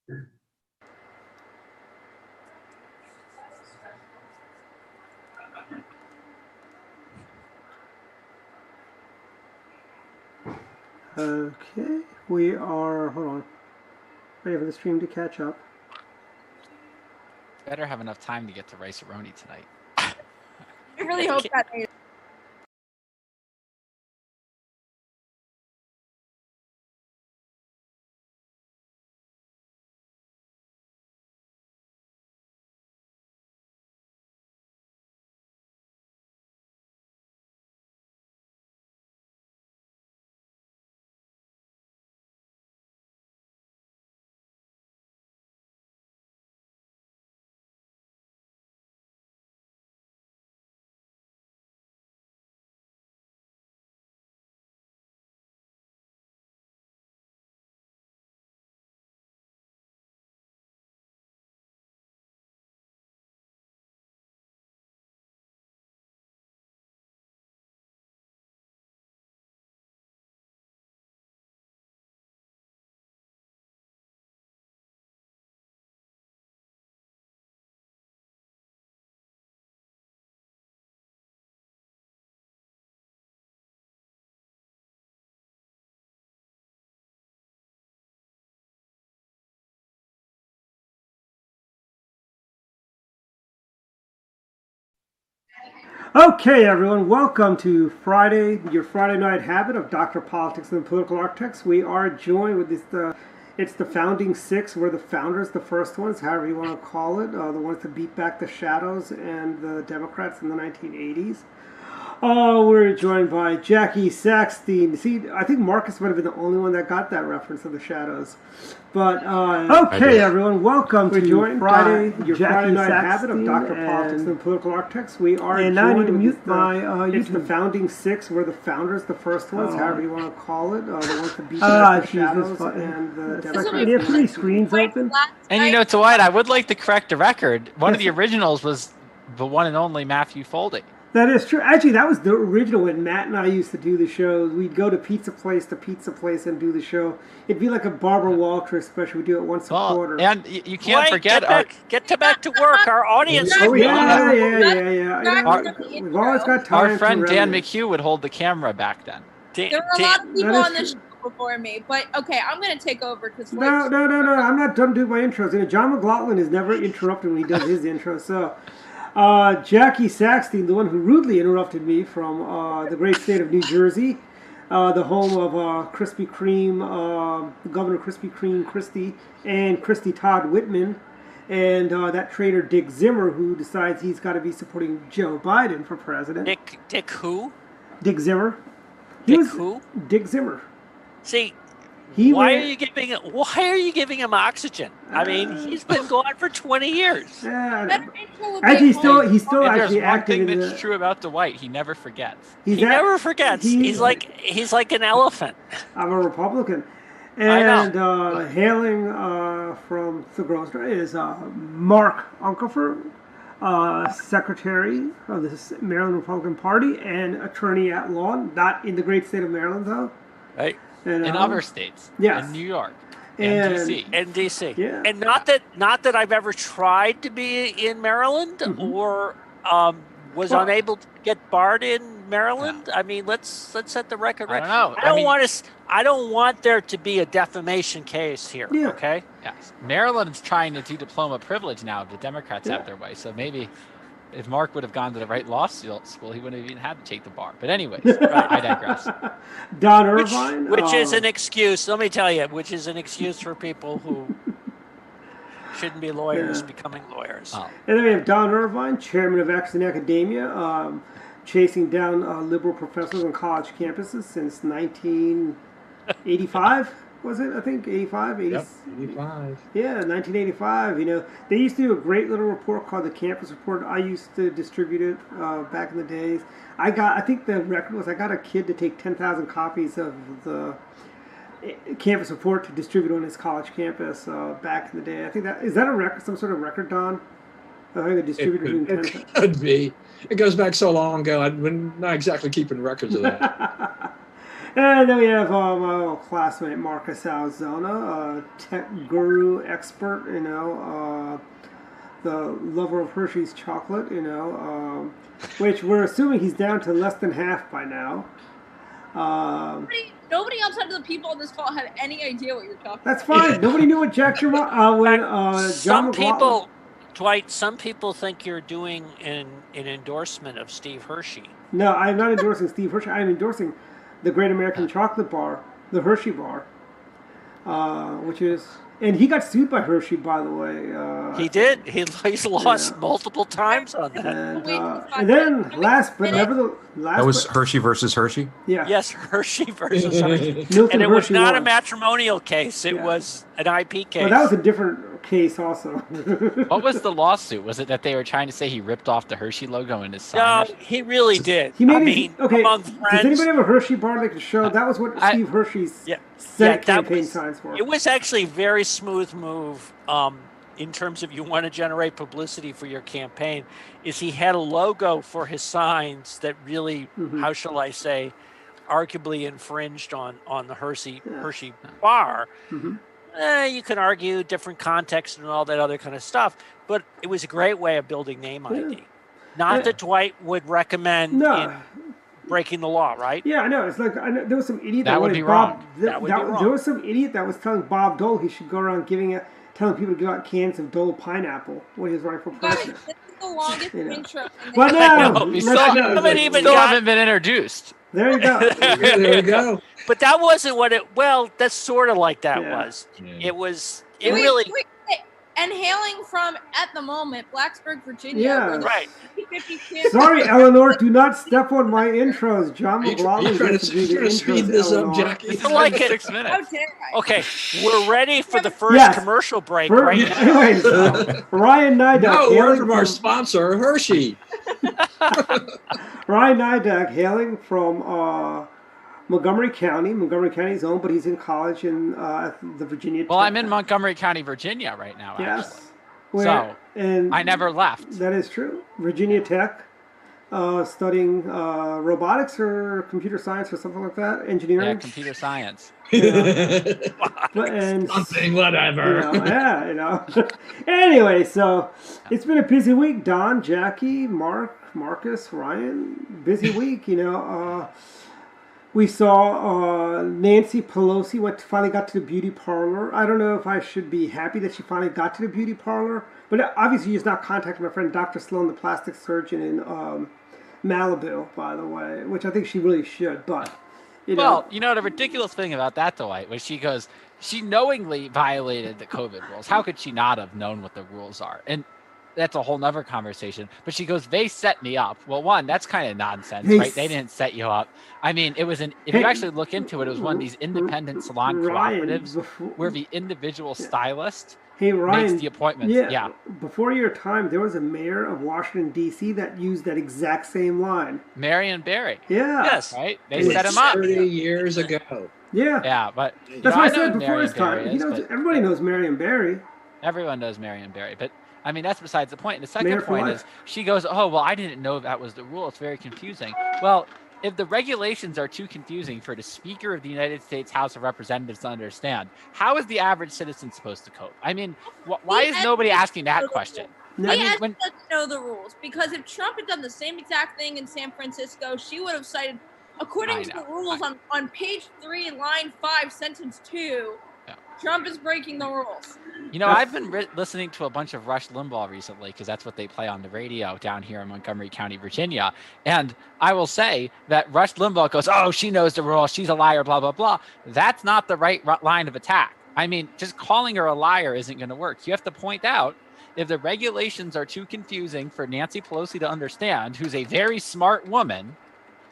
Okay, we are, hold on, waiting for the stream to catch up. Better have enough time to get to Rice-A-Roni tonight. I really hope that they Okay, everyone, welcome to Friday, your Friday night habit of Dr. Politics and the Political Architects. We are joined with it's the founding six. We're the founders, the first ones, however you want to call it, the ones that beat back the Shadows and the Democrats in the 1980s. We're joined by Jackie Saxton. See, I think Marcus might have been the only one that got that reference of the Shadows. But, okay, everyone, welcome to Friday, your Friday night habit of Dr. Politics and the Political Architects. We are and now I need to mute my it's the founding six. We're the founders, the first ones, however you want to call it. The ones that beat back the Shadows and the Democrats. Do you have three screens open? And you know, Dwight, I would like to correct the record. One of the originals was the one and only Matthew Foldy. That is true. Actually, that was the original when Matt and I used to do the shows. We'd go to pizza place to pizza place and do the show. It'd be like a Barbara Walters special. We'd do it once a quarter. And you can't forget get back to work. Our audience. Yeah. We've always got time. Our friend Dan McHugh would hold the camera back then. there were a lot of people on the show before me, but okay, I'm going to take over because no. I'm not done doing my intros. You know, John McLaughlin is never interrupted when he does his intro. So. Jackie Saxton, the one who rudely interrupted me from the great state of New Jersey, the home of Krispy Kreme, Governor Krispy Kreme Christie, and Christie Todd Whitman, and that traitor Dick Zimmer, who decides he's got to be supporting Joe Biden for president. Dick who? Dick Zimmer. Who? Dick Zimmer. See, why are you giving him oxygen? I mean, he's been gone for 20 years. Actually, he's still actually acting. One thing that's true about Dwight, he never forgets. He never forgets. He's like an elephant. I'm a Republican. And hailing from the Grosvenor is Mark Unkelfer, Secretary of the Maryland Republican Party and attorney at law, not in the great state of Maryland, though. Right. And, in other states. Yes. In New York. And DC. And DC. Yeah. And not that I've ever tried to be in Maryland or was unable to get barred in Maryland. I mean, let's set the record right. I don't want there to be a defamation case here. Yeah. Okay. Yes. Maryland's trying to do diploma privilege now. The Democrats have their way. So maybe if Mark would have gone to the right law school, he wouldn't have even had to take the bar. But anyways, I digress. Don Irvine. Which is an excuse, let me tell you, which is an excuse for people who shouldn't be lawyers becoming lawyers. And then we have Don Irvine, chairman of Exton Academia, chasing down liberal professors on college campuses since 1985. Was it? I think 85, 80, Yep, 85. Yeah, 1985. You know, they used to do a great little report called the Campus Report. I used to distribute it back in the days. I think the record was I got a kid to take 10,000 copies of the Campus Report to distribute on his college campus back in the day. I think is that a record, some sort of record, Don? I think a distributor doing 10,000. It could be. It goes back so long ago. I'm not exactly keeping records of that. And then we have my old classmate Marcus Alzona, tech guru expert, the lover of Hershey's chocolate, which we're assuming he's down to less than half by now. Nobody outside of the people on this call have any idea what you're talking about. That's fine. Nobody knew what Jack John some McLaughlin. people, Dwight, some people think you're doing an endorsement of Steve Hershey. No, I'm not endorsing Steve Hershey. I'm endorsing the Great American Chocolate Bar, the Hershey Bar, which is... And he got sued by Hershey, by the way. He did. He's lost multiple times on that. And then, last but never the last... That was Hershey versus Hershey? Yeah. Yes, Hershey versus Hershey. Milton And it was Hershey not a won. matrimonial case. It was an IP case. Well, that was a different case also. What was the lawsuit? Was it that they were trying to say he ripped off the Hershey logo in his No, sign? he really did. He made I it, mean, okay, among does friends. anybody have a Hershey bar they can show? That was what Steve Hershey's Senate campaign signs were. It was actually a very smooth move in terms of you want to generate publicity for your campaign, is he had a logo for his signs that really, how shall I say, arguably infringed on the Hershey bar. You can argue different context and all that other kind of stuff, but it was a great way of building name ID. Not that Dwight would recommend in breaking the law, right? Yeah, I know. It's like there was some idiot that would be wrong. That would be wrong. There was some idiot that was telling Bob Dole he should go around telling people to give out cans of Dole pineapple when he was running for president. Guys, this is the longest intro. But now, We still haven't been introduced. There you go. There we go. But that wasn't what it. Well, that's sort of like that Yeah. was. Yeah. It was. It really. And hailing from, at the moment, Blacksburg, Virginia. Yeah. Where the Right. 50-50 chance- Sorry, Eleanor, do not step on my intros. John You McLaughlin trying gets to, to do the trying to speed intros, this up, Eleanor. Jackie? I like it. 6 How minutes. dare I? Okay, we're ready for the first Yes. commercial break For- right now. Anyways, Ryan Nidak. No, hailing word from our from- sponsor, Hershey. Ryan Nidak, hailing from Montgomery County. Montgomery County is owned, but he's in college in the Virginia. Well, I'm in Montgomery County, Virginia right now. Yes. Actually. Where, and I never left. That is true. Virginia Tech, studying robotics or computer science or something like that. Engineering. Yeah, computer science. And Something, whatever. Anyway, so it's been a busy week. Don, Jackie, Marcus, Ryan, busy week. We saw Nancy Pelosi finally got to the beauty parlor. I don't know if I should be happy that she finally got to the beauty parlor, but obviously she's not contacted my friend Dr. Sloan, the plastic surgeon in Malibu, by the way, which I think she really should. But Well, the ridiculous thing about that, Dwight, was she knowingly violated the COVID rules. How could she not have known what the rules are? And that's a whole nother conversation. But she goes, they set me up. Well, one, that's kind of nonsense, right? They didn't set you up. I mean, it was if you actually look into it, it was one of these independent salon cooperatives where the individual stylist makes the appointments. Yeah. Before your time, there was a mayor of Washington, D.C. that used that exact same line. Marion Barry. Yeah. Yes. Right? They set him up. 30 years ago. Yeah. Yeah, but That's what I know said who before his Marion time. Barry is, but Everybody knows Marion Barry. everyone knows Marion Barry. But I mean, that's besides the point. And the second Mayor for point life. is she goes, oh, well, I didn't know that was the rule. It's very confusing. Well, if the regulations are too confusing for the Speaker of the United States House of Representatives to understand, how is the average citizen supposed to cope? I mean, why is nobody asking that question? We I mean, asked when, us to know the rules because if Trump had done the same exact thing in San Francisco, she would have cited, according to the rules on page 3, line 5, sentence 2, Trump is breaking the rules. I've been listening to a bunch of Rush Limbaugh recently because that's what they play on the radio down here in Montgomery County, Virginia. And I will say that Rush Limbaugh goes, oh, she knows the rules. She's a liar, blah, blah, blah. That's not the right line of attack. I mean, just calling her a liar isn't going to work. You have to point out if the regulations are too confusing for Nancy Pelosi to understand, who's a very smart woman,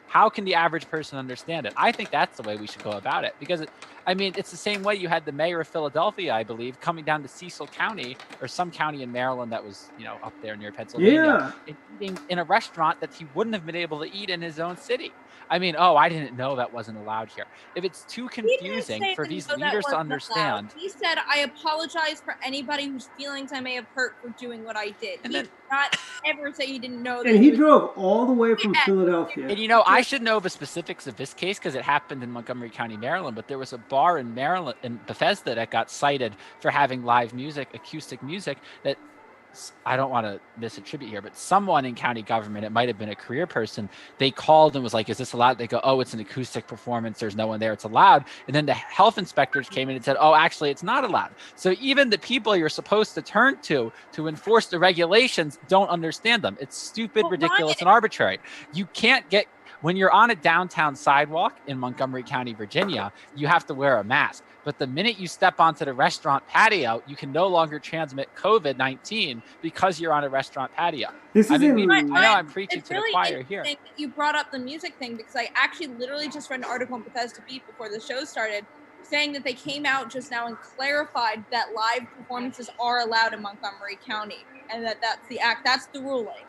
how can the average person understand it? I think that's the way we should go about it because, it's the same way you had the mayor of Philadelphia, I believe, coming down to Cecil County or some county in Maryland that was, up there near Pennsylvania, eating in a restaurant that he wouldn't have been able to eat in his own city. I mean, oh, I didn't know that wasn't allowed here. If it's too confusing for these leaders to understand. He said, I apologize for anybody whose feelings I may have hurt for doing what I did. He did not ever say he didn't know that. And he drove all the way from Philadelphia. And I should know the specifics of this case because it happened in Montgomery County, Maryland, but there was a bar in Maryland, in Bethesda, that got cited for having live music, acoustic music, that I don't want to misattribute here, but someone in county government, it might have been a career person, they called and was like, is this allowed? They go, oh, it's an acoustic performance. There's no one there. It's allowed. And then the health inspectors came in and said, oh, actually, it's not allowed. So even the people you're supposed to turn to enforce the regulations don't understand them. It's stupid, ridiculous, and arbitrary. You can't get, when you're on a downtown sidewalk in Montgomery County, Virginia, you have to wear a mask. But the minute you step onto the restaurant patio, you can no longer transmit COVID-19 because you're on a restaurant patio. I know I'm preaching to the choir here. You brought up the music thing because I actually literally just read an article in Bethesda Beat before the show started saying that they came out just now and clarified that live performances are allowed in Montgomery County and that's the ruling.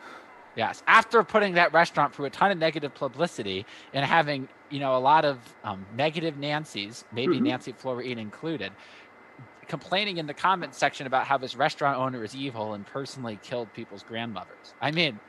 Yes, after putting that restaurant through a ton of negative publicity and having, a lot of negative Nancys, maybe Nancy Florine included, complaining in the comments section about how this restaurant owner is evil and personally killed people's grandmothers. I mean,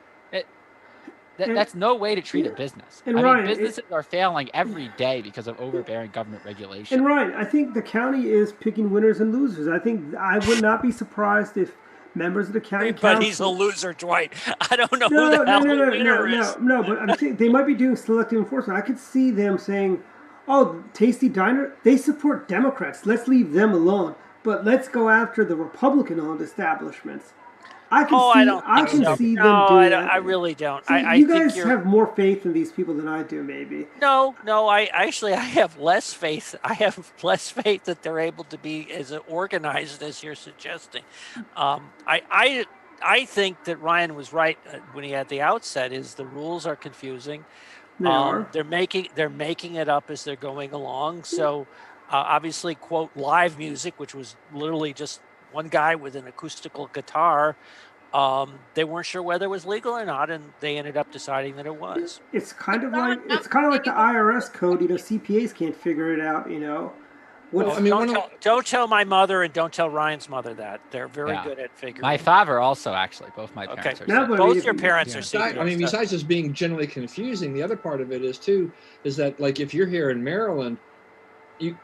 that's no way to treat a business. Businesses are failing every day because of overbearing government regulation. And Ryan, I think the county is picking winners and losers. I would not be surprised if members of the county council. But he's a loser, Dwight. I don't know who the hell the winner is. No, but I'm saying they might be doing selective enforcement. I could see them saying, oh, Tasty Diner, they support Democrats. Let's leave them alone. But let's go after the Republican-owned establishments. I can see them doing that. I really don't. See, you guys have more faith in these people than I do, maybe. No. I have less faith. I have less faith that they're able to be as organized as you're suggesting. I think that Ryan was right when he at the outset. Is the rules are confusing. They're making it up as they're going along. So obviously, quote, live music, which was literally just one guy with an acoustical guitar, they weren't sure whether it was legal or not, and they ended up deciding that it was. It's kind of like the IRS code. CPAs can't figure it out. Don't tell my mother and don't tell Ryan's mother that. They're very good at figuring. My father also, actually, both my parents. Okay, both your parents are CPAs. Besides just being generally confusing, the other part of it is that like if you're here in Maryland,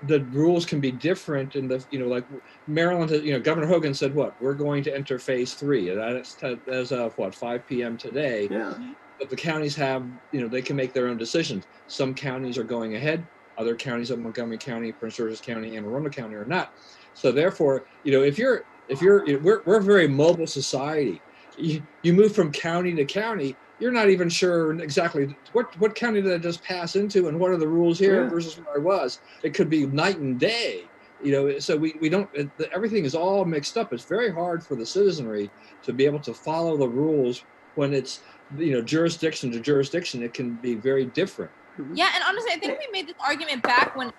the rules can be different in the, like Maryland, Governor Hogan said, we're going to enter phase 3. As of 5 p.m. today. Yeah. But the counties have, they can make their own decisions. Some counties are going ahead. Other counties of Montgomery County, Prince George's County, Anne Arundel County are not. So therefore, we're a very mobile society. You move from county to county, you're not even sure exactly what county did I just pass into and what are the rules here versus where I was. It could be night and day, so we don't, everything is all mixed up. It's very hard for the citizenry to be able to follow the rules when it's, jurisdiction to jurisdiction. It can be very different. Yeah, and honestly, I think we made this argument back when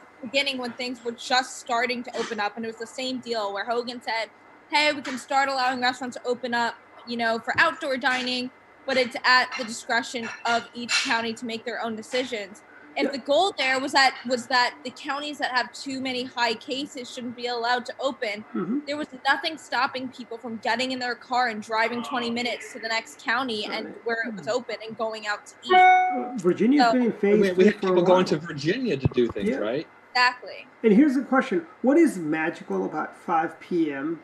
things were just starting to open up, and it was the same deal where Hogan said, hey, we can start allowing restaurants to open up, for outdoor dining, but it's at the discretion of each county to make their own decisions. If the goal there was that the counties that have too many high cases shouldn't be allowed to open, there was nothing stopping people from getting in their car and driving 20 minutes to the next county and where it was open and going out to eat. Virginia's been in phase 3 we have people going to Virginia to do things, right? Exactly. And here's the question: what is magical about 5 p.m.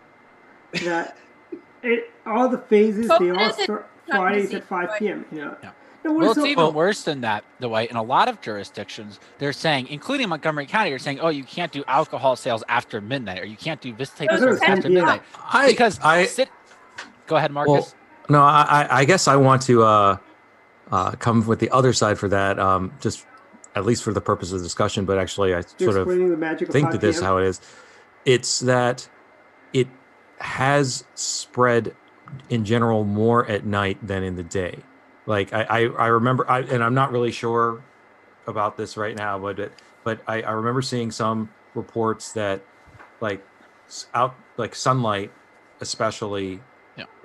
that all the phases they all start Fridays at 5 p.m. Yeah. Well, it's even worse than that, Dwight. In a lot of jurisdictions, they're saying, including Montgomery County, they're saying, oh, you can't do alcohol sales after midnight, or you can't do this type of service after midnight. Go ahead, Marcus. Well, no, I guess I want to come with the other side for that, just at least for the purpose of the discussion, but actually I sort of think that this is how it is. It's that it has spread in general more at night than in the day. Like I remember, and I'm not really sure about this right now, but I remember seeing some reports that like sunlight, especially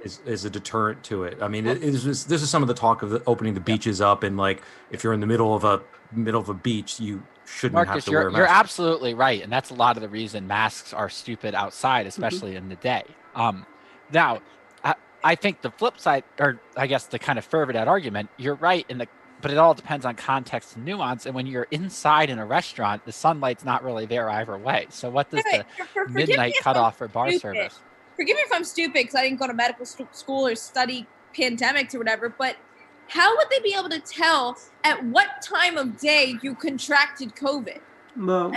is a deterrent to it. I mean, this is some of the talk of opening the beaches up, and like if you're in the middle of a beach, you shouldn't have to wear a mask. You're absolutely right, and that's a lot of the reason masks are stupid outside, especially in the day. Now, I think the flip side, or I guess to kind of further that argument, you're right but it all depends on context and nuance. And when you're inside in a restaurant, the sunlight's not really there either way. So what does the midnight cutoff for bar service? Forgive me if I'm stupid because I didn't go to medical school or study pandemics or whatever, but how would they be able to tell at what time of day you contracted COVID? You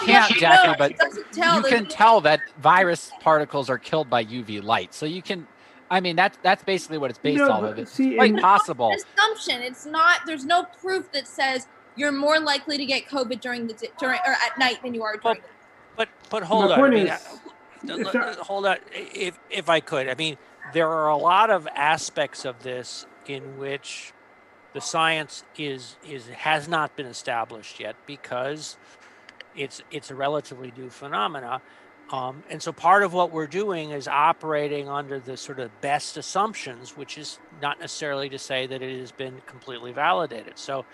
can't, Jackie, but you can tell that virus particles are killed by UV light. So you can, I mean, that's basically what it's based off of. It's quite possible. It's an assumption. It's not. There's no proof that says you're more likely to get COVID during or at night than you are during. But hold on. Hold on, if I could. I mean, there are a lot of aspects of this in which the science has not been established yet because it's a relatively new phenomena, and so part of what we're doing is operating under the sort of best assumptions, which is not necessarily to say that it has been completely validated. So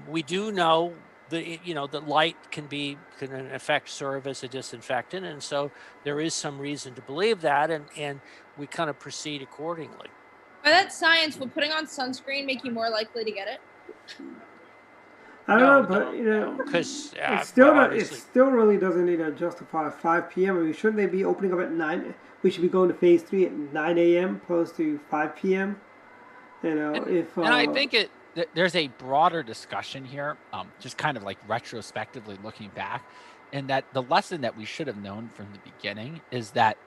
we do know the light can in effect serve as a disinfectant, and so there is some reason to believe that, and we kind of proceed accordingly. By that science, will putting on sunscreen make you more likely to get it? I don't know, but because it still really doesn't justify 5 p.m. I mean, shouldn't they be opening up at 9? We should be going to phase 3 at 9 a.m. opposed to 5 p.m. And I think there's a broader discussion here, just kind of like retrospectively looking back, and that the lesson that we should have known from the beginning is that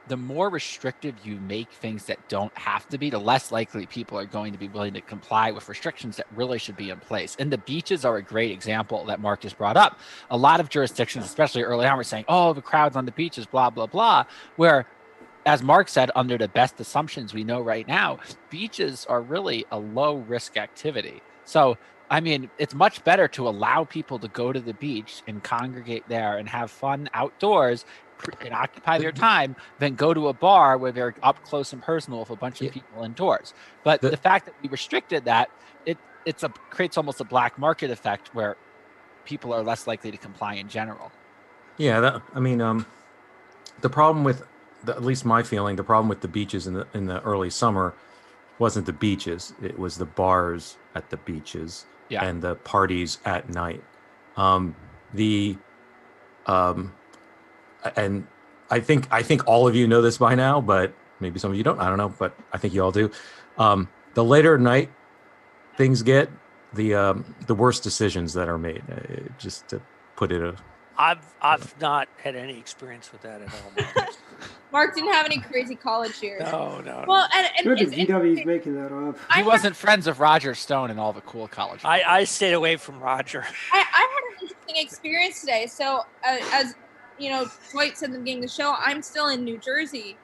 the more restrictive you make things that don't have to be, the less likely people are going to be willing to comply with restrictions that really should be in place. And the beaches are a great example that Mark has brought up. A lot of jurisdictions, especially early on, were saying, oh, the crowds on the beaches, blah, blah, blah, where, as Mark said, under the best assumptions we know right now, beaches are really a low-risk activity. So, I mean, it's much better to allow people to go to the beach and congregate there and have fun outdoors and occupy their time than go to a bar where they're up close and personal with a bunch of people indoors. But the fact that we restricted that, it creates almost a black market effect where people are less likely to comply in general. Yeah, the problem with at least my feeling, the problem with the beaches in the early summer wasn't the beaches; it was the bars at the beaches and the parties at night. And I think all of you know this by now, but maybe some of you don't. I don't know, but I think you all do. The later at night things get, the worst decisions that are made. Just to put it I've not had any experience with that at all. Mark didn't have any crazy college years. No. Well, and VW's making that up. He wasn't friends of Roger Stone and all the cool college. I stayed away from Roger. I had an interesting experience today. So, as you know, Dwight said at the beginning of the show, I'm still in New Jersey.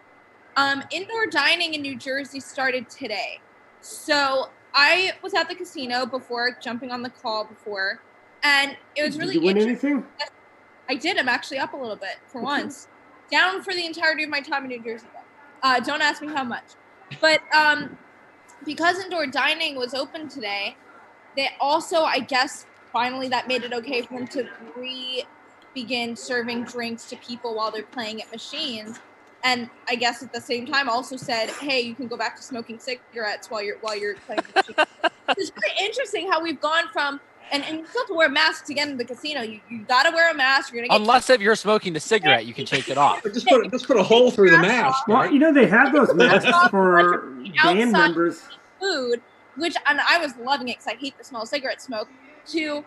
Indoor dining in New Jersey started today. So I was at the casino before, jumping on the call before, and it was really interesting. Did you win anything? I did. I'm actually up a little bit for once. Down for the entirety of my time in New Jersey, though. Don't ask me how much. But because indoor dining was open today, they also, I guess, finally that made it okay for them to begin serving drinks to people while they're playing at machines. And I guess at the same time also said, hey, you can go back to smoking cigarettes while you're playing the machine. It's pretty interesting how we've gone from and you still have to wear masks again in the casino. You got to wear a mask. You're gonna get unless if you're smoking the cigarette, you can take it off. Just put a hole through the mask. Well, you know they have those masks for band members. Food, which and I was loving it because I hate the smell of cigarette smoke. To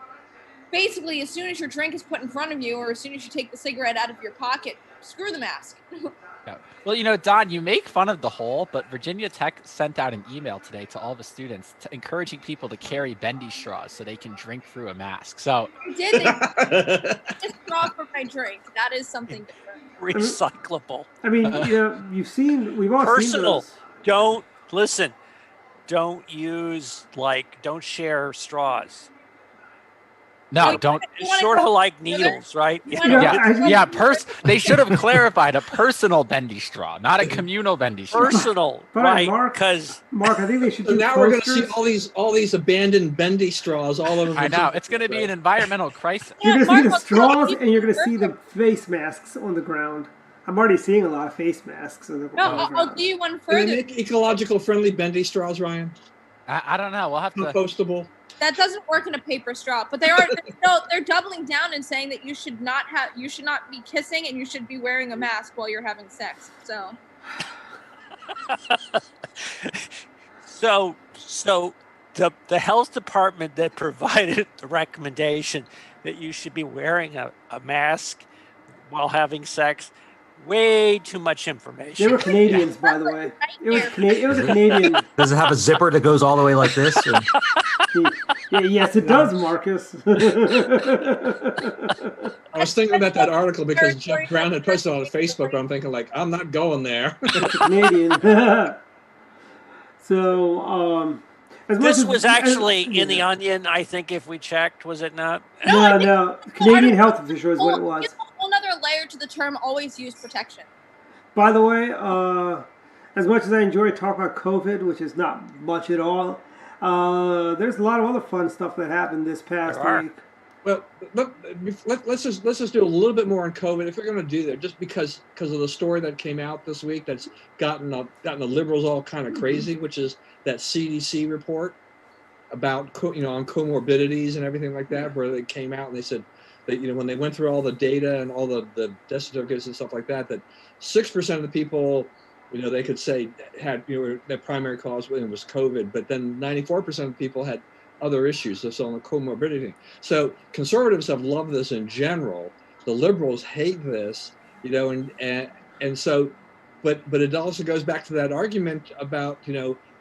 basically, as soon as your drink is put in front of you, or as soon as you take the cigarette out of your pocket, screw the mask. Yeah. Well, you know, Don, you make fun of the hole, but Virginia Tech sent out an email today to all the students encouraging people to carry bendy straws so they can drink through a mask. So I did. A straw for my drink. That is something different. Recyclable. I mean, we've all personal. Seen those. Don't share straws. No, don't. It's sort of like needles, right? They should have clarified a personal bendy straw, not a communal bendy straw. Personal, right? Because Mark, I think they should. So now we're going to see all these abandoned bendy straws all over. I know it's going to be an environmental crisis. You're going to see the straws, and you're going to see the face masks on the ground. I'm already seeing a lot of face masks on the ground. I'll do you one further. Can they make ecological friendly bendy straws, Ryan? I don't know. We'll have to. Compostable. That doesn't work in a paper straw, but they're doubling down and saying that you should not be kissing and you should be wearing a mask while you're having sex. So the health department that provided the recommendation that you should be wearing a mask while having sex, way too much information. They were Canadians, by the way. It was a Canadian. Does it have a zipper that goes all the way like this? Yes, it does, Marcus. I was thinking about that article because Jeff Brown had posted on Facebook, but I'm thinking, like, I'm not going there. It's a Canadian. So, this was actually in the Onion, I think, if we checked, was it not? No. Canadian health official is what it was. It's a whole other layer to the term always use protection. By the way, as much as I enjoy talking about COVID, which is not much at all, there's a lot of other fun stuff that happened this past week. Well, let's just do a little bit more on COVID if we're going to do that, just because of the story that came out this week that's gotten the liberals all kind of crazy, which is that CDC report about on comorbidities and everything like that, where they came out and they said that when they went through all the data and all the death certificates and stuff like that 6% of the people they could say had their primary cause was COVID, but then 94% of people had other issues, so on the comorbidity. So conservatives have loved this in general. The liberals hate this, and so, but it also goes back to that argument about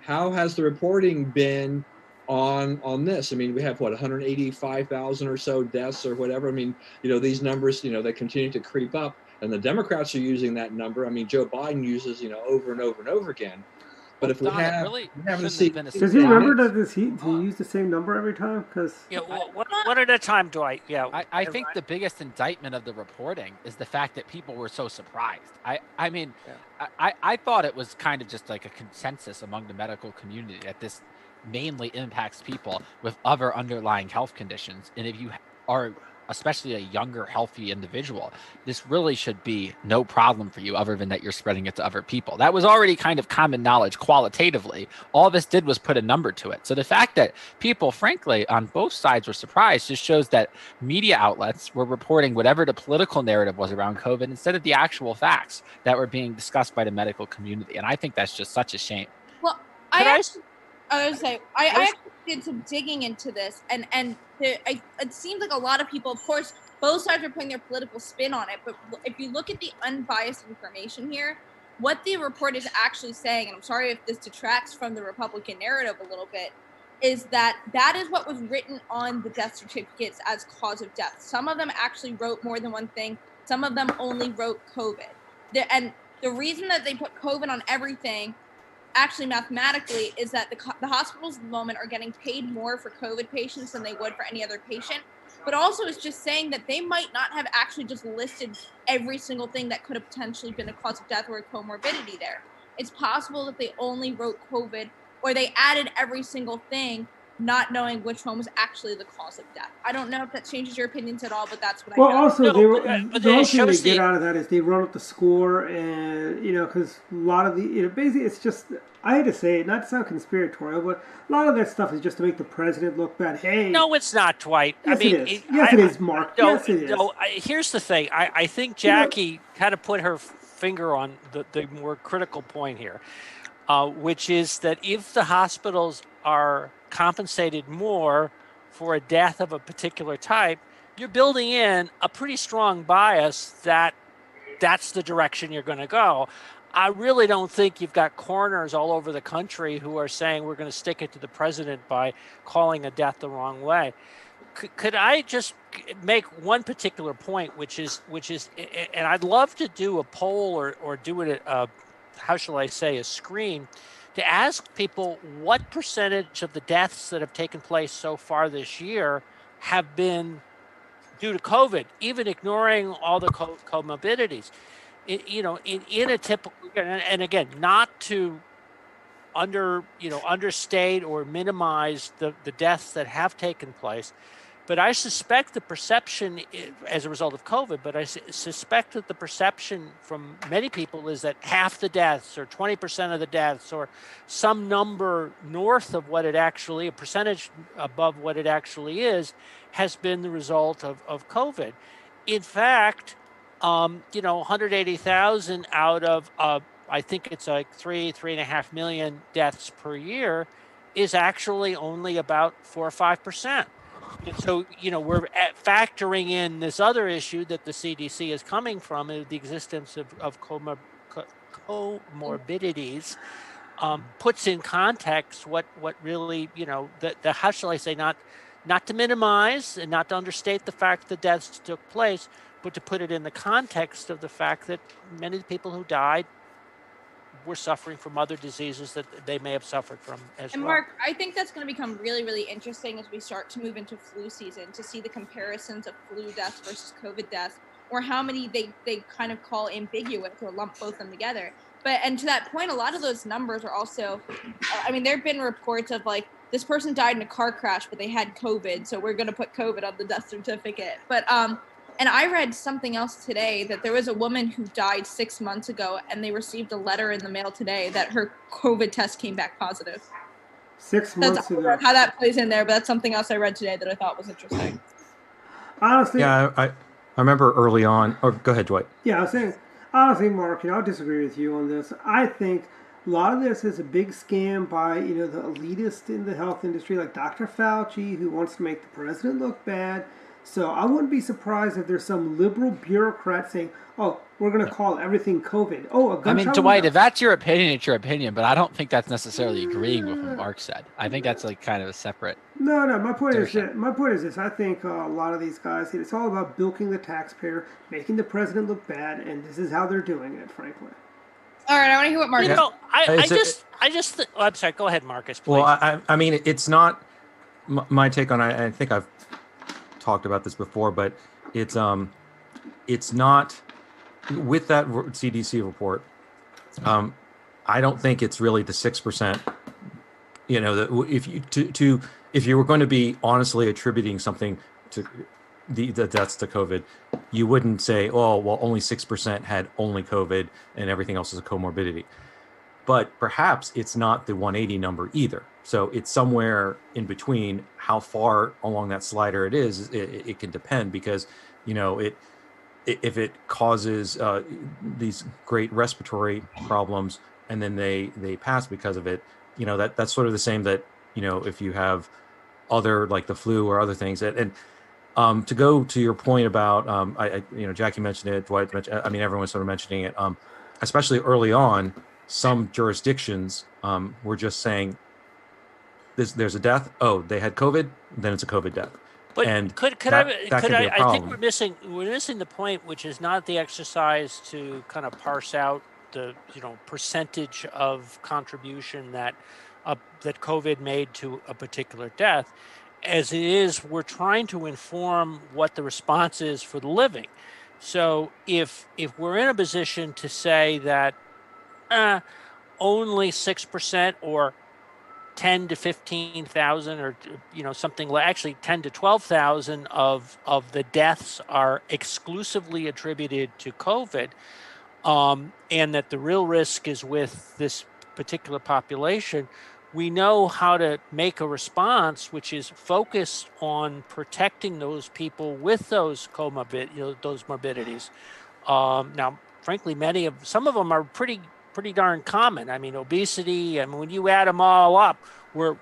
how has the reporting been on this? I mean, we have 185,000 or so deaths or whatever. I mean, these numbers, they continue to creep up, and the Democrats are using that number. I mean, Joe Biden uses over and over and over again. But if we haven't seen, does he remember that he use the same number every time? Because one at a time, Dwight. I think the biggest indictment of the reporting is the fact that people were so surprised. I thought it was kind of just like a consensus among the medical community that this mainly impacts people with other underlying health conditions, and if you are especially a younger, healthy individual, this really should be no problem for you other than that you're spreading it to other people. That was already kind of common knowledge qualitatively. All this did was put a number to it. So the fact that people, frankly, on both sides were surprised just shows that media outlets were reporting whatever the political narrative was around COVID instead of the actual facts that were being discussed by the medical community. And I think that's just such a shame. Well, I actually did some digging into this, and it seems like a lot of people, of course, both sides are putting their political spin on it, but if you look at the unbiased information here, what the report is actually saying, and I'm sorry if this detracts from the Republican narrative a little bit, is that is what was written on the death certificates as cause of death. Some of them actually wrote more than one thing. Some of them only wrote COVID. And the reason that they put COVID on everything, actually mathematically, is that the hospitals at the moment are getting paid more for COVID patients than they would for any other patient. But also it's just saying that they might not have actually just listed every single thing that could have potentially been a cause of death or a comorbidity there. It's possible that they only wrote COVID, or they added every single thing, not knowing which one was actually the cause of death. I don't know if that changes your opinions at all, but that's what I know. Well, also, the only thing they get out of that is they run up the score, and, because a lot of the, basically it's just, I hate to say it, not to sound conspiratorial, but a lot of that stuff is just to make the president look bad. Hey. No, it's not, Dwight. Yes, it is. Yes, it is, Mark. Yes, it is. No, here's the thing. I think Jackie kind of put her finger on the more critical point here, which is that if the hospitals are compensated more for a death of a particular type, you're building in a pretty strong bias that that's the direction you're going to go. I really don't think you've got coroners all over the country who are saying we're going to stick it to the president by calling a death the wrong way. Could I just make one particular point, which is, and I'd love to do a poll or do it, how shall I say, a screen, to ask people what percentage of the deaths that have taken place so far this year have been due to COVID, even ignoring all the comorbidities. In a typical, and again, not to understate or minimize the deaths that have taken place, but I suspect the perception as a result of COVID, but I suspect that the perception from many people is that half the deaths or 20% of the deaths or some number north of what it actually, a percentage above what it actually is, has been the result of COVID. In fact, 180,000 out of, I think it's like 3.5 million deaths per year is actually only about 4 or 5%. And so, we're factoring in this other issue that the CDC is coming from, the existence of comorbidities, puts in context what really, the how shall I say, not to minimize and not to understate the fact that deaths took place, but to put it in the context of the fact that many of the people who died were suffering from other diseases that they may have suffered from as well. And Mark, I think that's going to become really, really interesting as we start to move into flu season, to see the comparisons of flu deaths versus COVID deaths, or how many they kind of call ambiguous or lump both of them together. And to that point, a lot of those numbers are also, there have been reports of like, this person died in a car crash, but they had COVID, so we're going to put COVID on the death certificate. But and I read something else today, that there was a woman who died 6 months ago, and they received a letter in the mail today that her COVID test came back positive. 6 months ago. How that plays in there, but that's something else I read today that I thought was interesting. Honestly, yeah, I remember early on. Oh, go ahead, Dwight. Yeah, I was saying, honestly, Mark, I'll disagree with you on this. I think a lot of this is a big scam by the elitists in the health industry, like Dr. Fauci, who wants to make the president look bad. So I wouldn't be surprised if there's some liberal bureaucrat saying, "Oh, we're going to call everything COVID." Oh, a gunshot. Dwight, if that's your opinion, it's your opinion. But I don't think that's necessarily agreeing with what Mark said. I think that's like kind of a separate. No. My point is this. I think a lot of these guys, it's all about bilking the taxpayer, making the president look bad, and this is how they're doing it, frankly. All right, I want to hear what Marcus. I'm sorry. Go ahead, Marcus. Please. Well, I mean, it's not my take on it. I think I've talked about this before, but it's not with that CDC report. I don't think it's really the 6%. If you were going to be honestly attributing something to the deaths to COVID, you wouldn't say, "Oh, well, only 6% had only COVID and everything else is a comorbidity." But perhaps it's not the 180 number either. So it's somewhere in between. How far along that slider it is, it can depend, because, if it causes these great respiratory problems and then they pass because of it, that's sort of the same that, if you have other, like the flu or other things. And to go to your point about, Jackie mentioned it, Dwight mentioned, everyone's sort of mentioning it, especially early on. Some jurisdictions were just saying, there's a death. Oh, they had COVID, then it's a COVID death. But and I think we're missing the point, which is not the exercise to kind of parse out the percentage of contribution that COVID made to a particular death, as it is we're trying to inform what the response is for the living. So if we're in a position to say that only 6% or 10 to 15,000 or something like, actually 10 to 12,000 of the deaths are exclusively attributed to COVID, and that the real risk is with this particular population, we know how to make a response which is focused on protecting those people with those those morbidities. Now, frankly, some of them are pretty darn common. Obesity, and when you add them all up, we're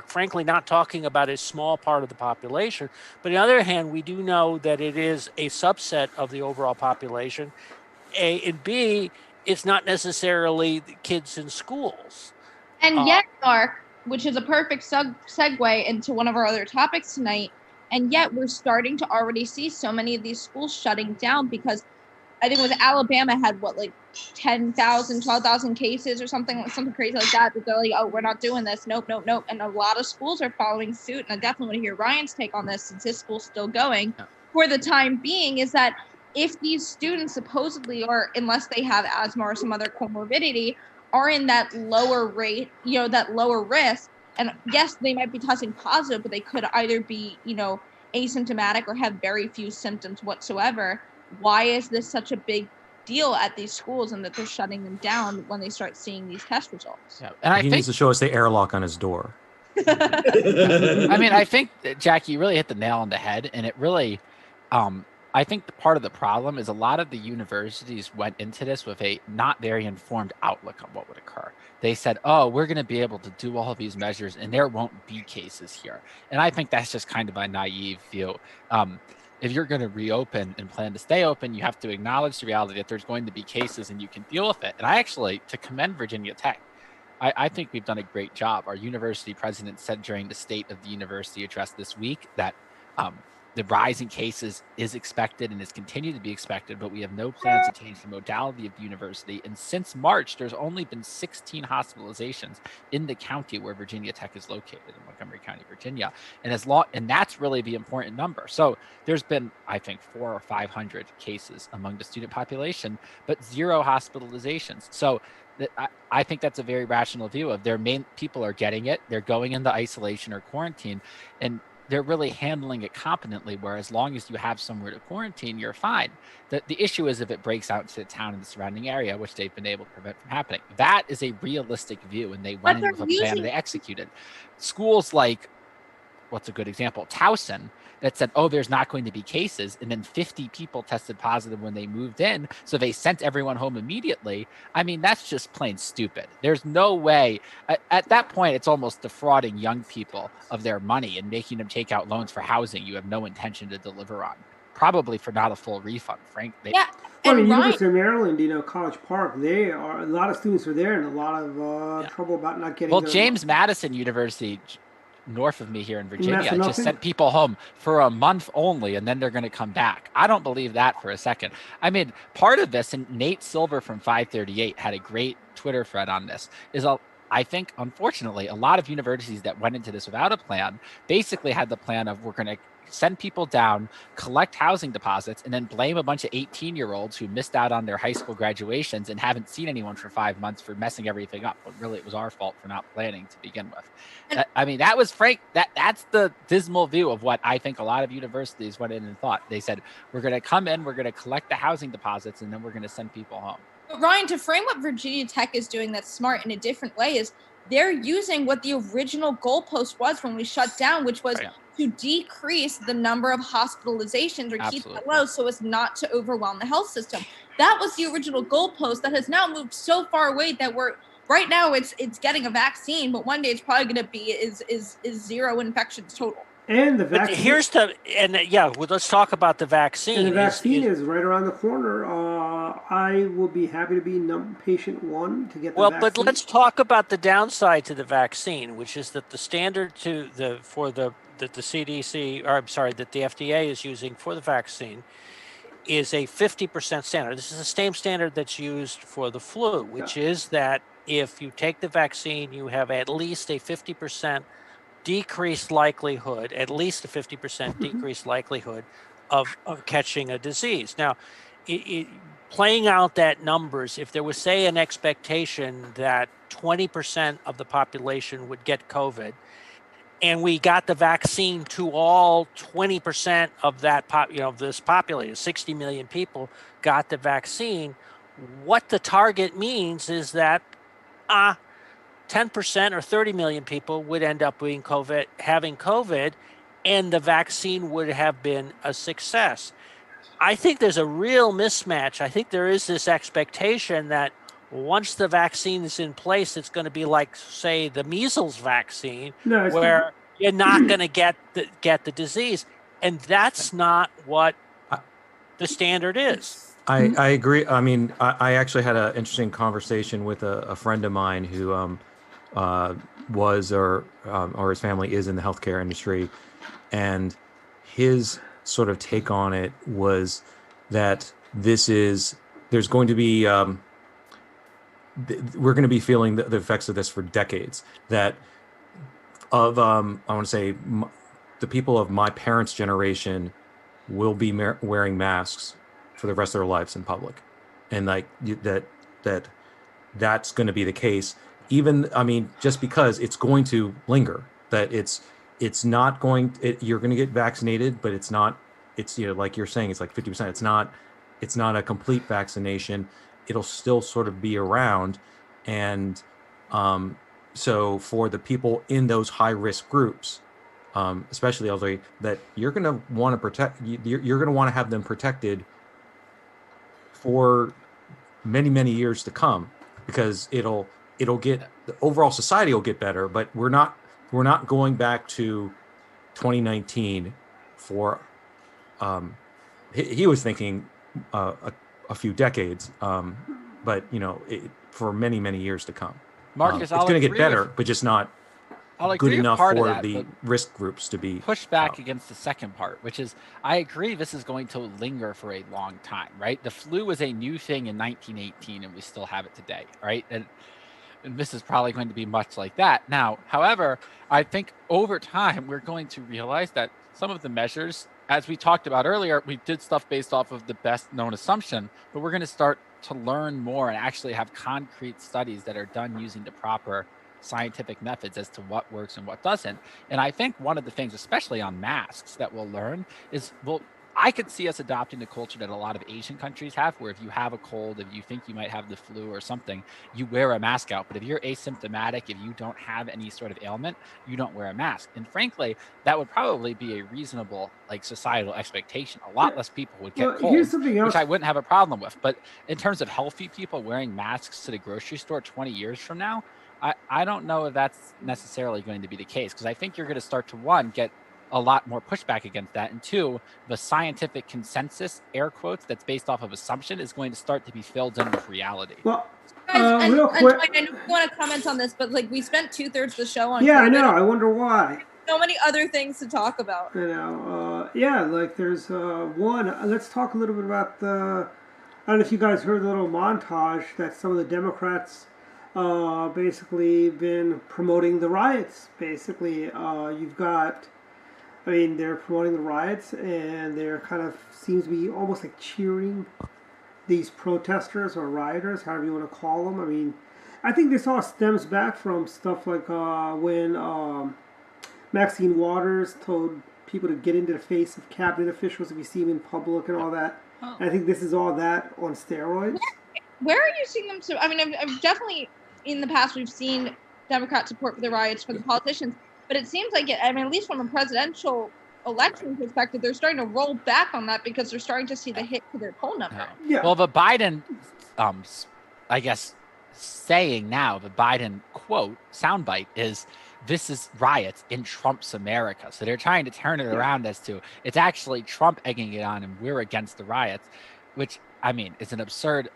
frankly not talking about a small part of the population. But on the other hand, we do know that it is a subset of the overall population. A and B, it's not necessarily the kids in schools. And yet, Mark, which is a perfect segue into one of our other topics tonight, and yet we're starting to already see so many of these schools shutting down because I think it was Alabama had what, like 10,000, 12,000 cases or something crazy like that. That they're like, oh, we're not doing this. Nope. And a lot of schools are following suit. And I definitely want to hear Ryan's take on this, since his school's still going for the time being, is that if these students supposedly, or unless they have asthma or some other comorbidity, are in that lower rate, that lower risk, and yes, they might be testing positive, but they could either be, asymptomatic or have very few symptoms whatsoever. Why is this such a big deal at these schools, and that they're shutting them down when they start seeing these test results? Yeah, and he needs to show us the airlock on his door. I mean, I think, Jackie, you really hit the nail on the head, and it really, I think part of the problem is a lot of the universities went into this with a not very informed outlook on what would occur. They said, oh, we're going to be able to do all of these measures and there won't be cases here. And I think that's just kind of a naive view. If you're going to reopen and plan to stay open, you have to acknowledge the reality that there's going to be cases and you can deal with it. And I actually, to commend Virginia Tech, I think we've done a great job. Our university president said during the State of the University address this week that the rise in cases is expected and is continued to be expected, but we have no plans to change the modality of the university. And since March, there's only been 16 hospitalizations in the county where Virginia Tech is located, in Montgomery County, Virginia. And that's really the important number. So there's been, I think, 400 or 500 cases among the student population, but 0 hospitalizations. So I think that's a very rational view of their main people are getting it. They're going into isolation or quarantine, and they're really handling it competently, where as long as you have somewhere to quarantine, you're fine. The issue is if it breaks out into the town and the surrounding area, which they've been able to prevent from happening. That is a realistic view, and they went in with a plan and they executed. Schools like, what's a good example? Towson, that said, oh, there's not going to be cases, and then 50 people tested positive when they moved in, so they sent everyone home immediately. I mean, that's just plain stupid. There's no way. At that point, it's almost defrauding young people of their money and making them take out loans for housing you have no intention to deliver on, probably for not a full refund, frankly. Yeah. Well, in University of Maryland, College Park, a lot of students are there, and a lot of trouble about not getting. Well, James Madison University, north of me here in Virginia, just sent people home for a month only, and then they're going to come back. I don't believe that for a second. I mean, part of this, and Nate Silver from 538 had a great Twitter thread on this, is I think, unfortunately, a lot of universities that went into this without a plan basically had the plan of, we're going to send people down, collect housing deposits, and then blame a bunch of 18-year-olds who missed out on their high school graduations and haven't seen anyone for 5 months for messing everything up. But really, it was our fault for not planning to begin with. I mean, that was frank. That's the dismal view of what I think a lot of universities went in and thought. They said, we're going to come in, we're going to collect the housing deposits, and then we're going to send people home. But Ryan, to frame what Virginia Tech is doing that's smart in a different way is they're using what the original goalpost was when we shut down, which was to decrease the number of hospitalizations or keep it low so as not to overwhelm the health system. That was the original goalpost that has now moved so far away that right now it's getting a vaccine, but one day it's probably going to be is 0 infections total. And the vaccine. Let's talk about the vaccine. And the vaccine is right around the corner. I will be happy to be patient 1 to get the vaccine. But let's talk about the downside to the vaccine, which is that the standard that the CDC, or I'm sorry, that the FDA is using for the vaccine is a 50% standard. This is the same standard that's used for the flu, which is that if you take the vaccine, you have at least a 50% decreased likelihood, decreased likelihood of catching a disease. Now, playing out that numbers, if there was, say, an expectation that 20% of the population would get COVID, and we got the vaccine to all 20% of that, this population, 60 million people got the vaccine, what the target means is that 10% or 30 million people would end up having COVID, and the vaccine would have been a success. I think there's a real mismatch. I think there is this expectation that once the vaccine is in place, it's going to be like, say, the measles vaccine, where you're not going to get the disease. And that's not what the standard is. I agree. I mean, I actually had an interesting conversation with a friend of mine who was or his family is in the healthcare industry, and his sort of take on it was that there's going to be we're going to be feeling the effects of this for decades. That of I want to say the people of my parents' generation will be wearing masks for the rest of their lives in public, and like that's going to be the case. Even just because it's going to linger, that it's not going. You're going to get vaccinated, but it's not. It's like you're saying, it's like 50%. It's not a complete vaccination. It'll still sort of be around, and so for the people in those high risk groups, especially elderly, that you're going to want to protect. You're going to want to have them protected for many years to come, because it'll get, the overall society will get better, but we're not going back to 2019 for he was thinking a few decades, but for many years to come. Marcus, it's going to get better, but just not good enough for the risk groups to be pushed back against the second part, which is, I agree this is going to linger for a long time, right? The flu was a new thing in 1918 and we still have it today, right? And this is probably going to be much like that. Now, however, I think over time we're going to realize that some of the measures, as we talked about earlier, we did stuff based off of the best known assumption, but we're going to start to learn more and actually have concrete studies that are done using the proper scientific methods as to what works and what doesn't. And I think one of the things, especially on masks, that we'll learn is, I could see us adopting the culture that a lot of Asian countries have, where if you have a cold, if you think you might have the flu or something, you wear a mask out. But if you're asymptomatic, if you don't have any sort of ailment, you don't wear a mask. And frankly, that would probably be a reasonable societal expectation. A lot less people would get colds, which I wouldn't have a problem with. But in terms of healthy people wearing masks to the grocery store 20 years from now, I don't know if that's necessarily going to be the case, because I think you're going to start to, one, get a lot more pushback against that, and two, the scientific consensus, air quotes, that's based off of assumption is going to start to be filled in with reality. Well, real quick, I know you want to comment on this, but we spent 2/3 of the show on. Yeah, COVID. I know. I wonder why. So many other things to talk about. There's one. Let's talk a little bit about the. I don't know if you guys heard the little montage that some of the Democrats basically been promoting the riots. Basically, you've got. They're promoting the riots, and they're kind of seems to be almost like cheering these protesters or rioters, however you want to call them. I think this all stems back from stuff like when Maxine Waters told people to get into the face of cabinet officials if you see them in public and all that. Oh. I think this is all that on steroids. Where are you seeing them? So, I've definitely, in the past, we've seen Democrat support for the riots for the politicians. But it seems like at least from a presidential election perspective, they're starting to roll back on that because they're starting to see the hit to their poll number. Yeah. Well, the Biden, I guess, saying now, the Biden quote, soundbite is, this is riots in Trump's America. So they're trying to turn it around as to, it's actually Trump egging it on and we're against the riots, which, is an absurd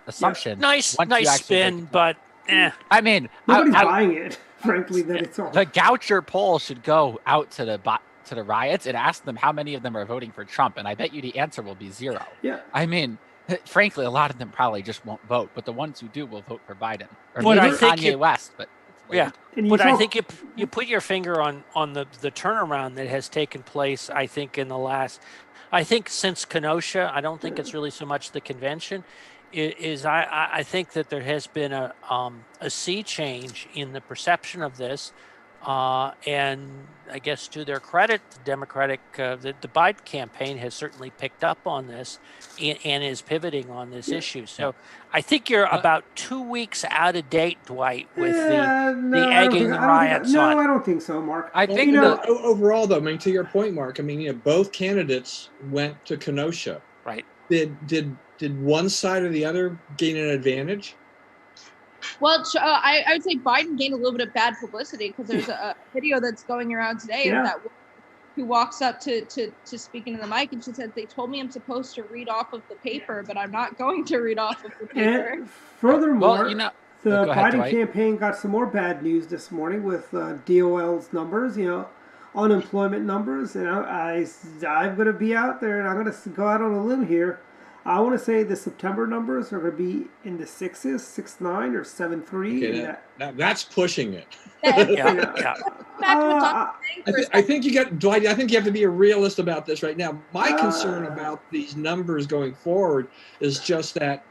assumption. Yeah. Nice spin, but nobody's buying it. Frankly, that it's all. The Goucher poll should go out to the riots and ask them how many of them are voting for Trump, and I bet you the answer will be 0. Yeah. Frankly, a lot of them probably just won't vote, but the ones who do will vote for Biden or maybe Kanye West. But yeah, but I think you put your finger on the turnaround that has taken place. I think since Kenosha, I don't think it's really so much the convention. I think that there has been a sea change in the perception of this, and I guess to their credit, the Democratic, the Biden campaign has certainly picked up on this and is pivoting on this issue. So I think you're about 2 weeks out of date, Dwight, with the egging the riots on. No, I don't think so, Mark. I think overall, though, to your point, Mark, both candidates went to Kenosha. Right. Did one side or the other gain an advantage? Well, I would say Biden gained a little bit of bad publicity because there's a video that's going around today of that woman who walks up to speak into the mic, and she said, they told me I'm supposed to read off of the paper, but I'm not going to read off of the paper. And furthermore, the Biden campaign got some more bad news this morning with DOL's numbers, unemployment numbers. And I'm going to be out there, and I'm going to go out on a limb here. I want to say the September numbers are going to be in the 6s, 6.9 or 7.3. Okay, that's pushing it. I think you got, Dwight. I think you have to be a realist about this right now. My concern about these numbers going forward is just that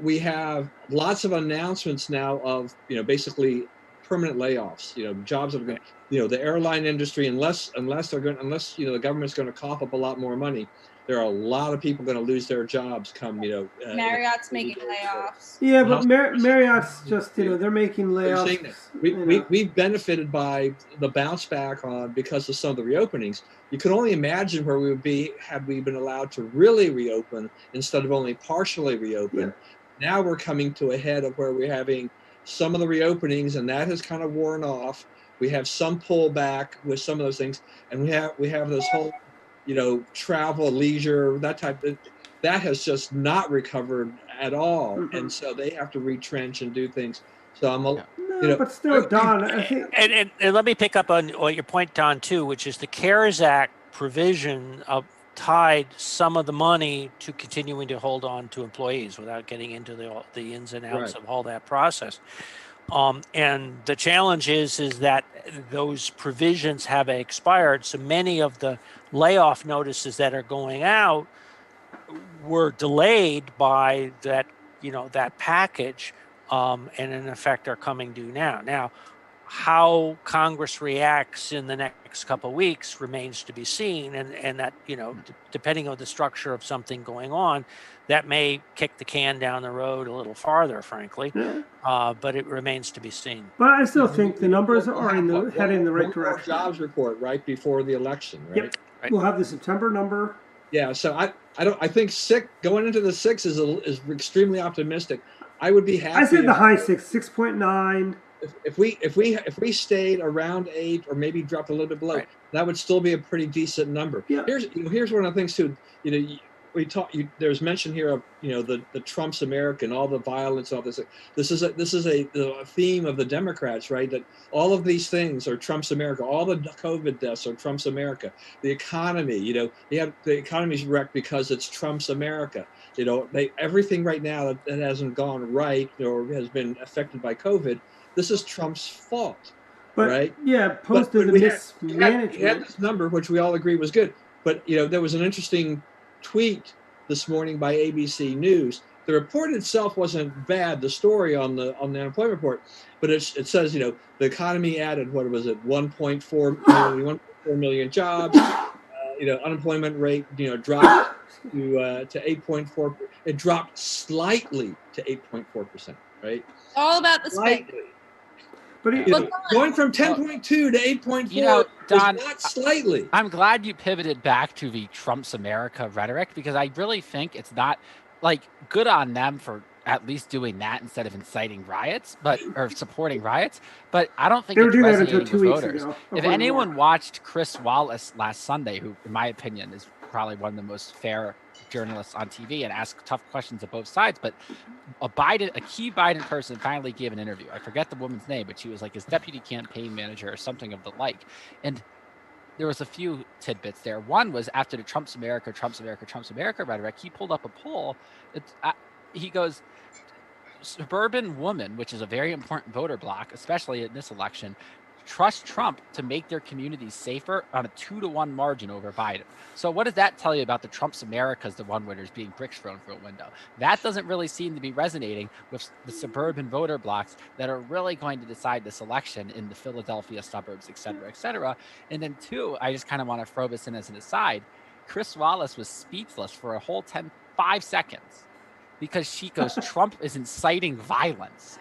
we have lots of announcements now of basically permanent layoffs. Jobs that are going. The airline industry, unless the government's going to cough up a lot more money. There are a lot of people going to lose their jobs come, Marriott's making layoffs. Yeah, but Marriott's just, they're making layoffs. We've benefited by the bounce back because of some of the reopenings. You can only imagine where we would be had we been allowed to really reopen instead of only partially reopen. Yeah. Now we're coming to a head of where we're having some of the reopenings, and that has kind of worn off. We have some pullback with some of those things, and we have this whole travel, leisure, that has just not recovered at all. Mm-hmm. And so they have to retrench and do things. So but still, Don, I think. And let me pick up on your point, Don, too, which is the CARES Act provision tied some of the money to continuing to hold on to employees without getting into the ins and outs of all that process. And the challenge is that those provisions have expired. So many of the layoff notices that are going out were delayed by that package, and in effect are coming due now. Now, how Congress reacts in the next couple of weeks remains to be seen, and that depending on the structure of something going on, that may kick the can down the road a little farther, frankly. But it remains to be seen. But I still think the numbers are heading in the right direction. Jobs report right before the election, right? Yep. Right. We'll have the September number. Yeah. So I think going into the 6 is extremely optimistic. I would be happy. I said the high 6.9. If we stayed around 8 or maybe dropped a little bit below, that would still be a pretty decent number. Yeah. Here's one of the things too. There's mention here of the Trump's America and all the violence, all this. This is a theme of the Democrats, right? That all of these things are Trump's America. All the COVID deaths are Trump's America. The economy, the economy's wrecked because it's Trump's America. Everything right now that hasn't gone right or has been affected by COVID. This is Trump's fault, right? Yeah, posted the mismanagement. He had this number, which we all agree was good. But, there was an interesting tweet this morning by ABC News. The report itself wasn't bad, the story on the unemployment report, but it says, the economy added, what was it, 1.4 million jobs. Unemployment rate, dropped to 8.4. It dropped slightly to 8.4%, right? All about the spike. But going from 10.2 to 8.4 Don, is not slightly. I'm glad you pivoted back to the Trump's America rhetoric, because I really think it's not good on them for at least doing that instead of inciting riots, or supporting riots. But I don't think it's resonating with voters. If anyone watched Chris Wallace last Sunday, who, in my opinion, is probably one of the most fair journalists on TV and ask tough questions of both sides, but a key Biden person finally gave an interview. I forget the woman's name, but she was his deputy campaign manager or something of the like. And there was a few tidbits there. One was after the Trump's America rhetoric, he pulled up a poll. He goes, suburban women, which is a very important voter block, especially in this election, trust Trump to make their communities safer on a 2-to-1 margin over Biden. So what does that tell you about the Trump's America's the one winners being bricks thrown through a window? That doesn't really seem to be resonating with the suburban voter blocks that are really going to decide this election in the Philadelphia suburbs, et cetera, et cetera. And then 2, I just kind of want to throw this in as an aside. Chris Wallace was speechless for a whole 5 seconds because she goes, Trump is inciting violence.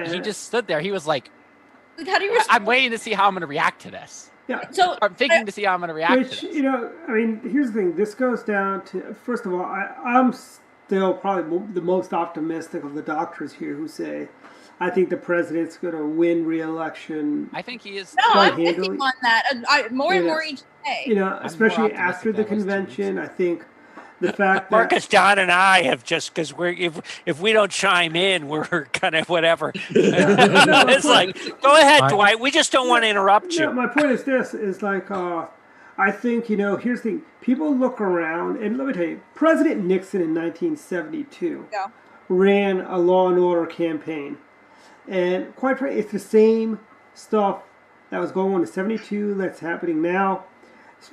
He just stood there. He was like, how do you I'm waiting to see how I'm going to react to this. Yeah. So I'm thinking to see how I'm going to react to this. Here's the thing. This goes down to, first of all, I'm still probably the most optimistic of the doctors here who say, I think the president's going to win re-election. I think he is. No, I'm with you on that. More and more each day. Especially after the convention, I think the fact that Marcus, Don, and I have just because if we don't chime in, we're kind of whatever. It's go ahead, Dwight. We just don't want to interrupt you. My point is this: is I I think, here's the thing. People look around, and let me tell you, President Nixon in 1972 ran a law and order campaign. And quite frankly, it's the same stuff that was going on in 72 that's happening now.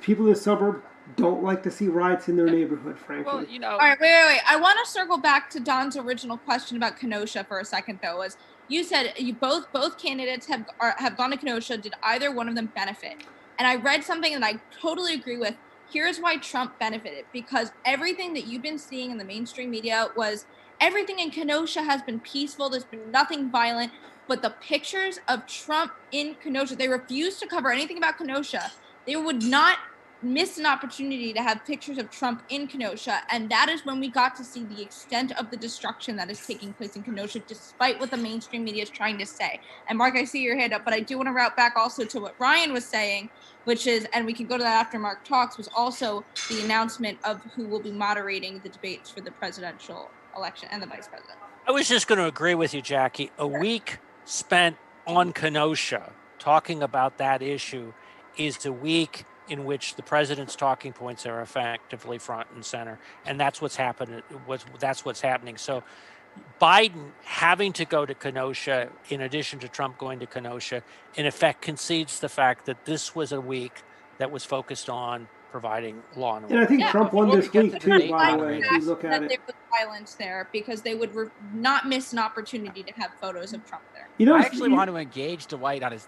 People in the suburb don't like to see riots in their neighborhood, frankly. Well, all right, wait. I want to circle back to Don's original question about Kenosha for a second, though. Was you said both candidates have gone to Kenosha. Did either one of them benefit? And I read something that I totally agree with. Here's why Trump benefited, because everything that you've been seeing in the mainstream media was everything in Kenosha has been peaceful. There's been nothing violent. But the pictures of Trump in Kenosha, they refused to cover anything about Kenosha. They would not miss an opportunity to have pictures of Trump in Kenosha. And that is when we got to see the extent of the destruction that is taking place in Kenosha, despite what the mainstream media is trying to say. And Mark, I see your hand up, but I do want to route back also to what Ryan was saying, which is, and we can go to that after Mark talks, was also the announcement of who will be moderating the debates for the presidential election and the vice president. I was just going to agree with you, Jackie. A week spent on Kenosha talking about that issue is a week in which the president's talking points are effectively front and center, and that's what's happening. That's what's happening. So, Biden having to go to Kenosha, in addition to Trump going to Kenosha, in effect concedes the fact that this was a week that was focused on providing law and order. And I think Trump won this week too, by the way, if you look at it. There was violence there because they would not miss an opportunity to have photos of Trump there. I actually want to engage Dwight on his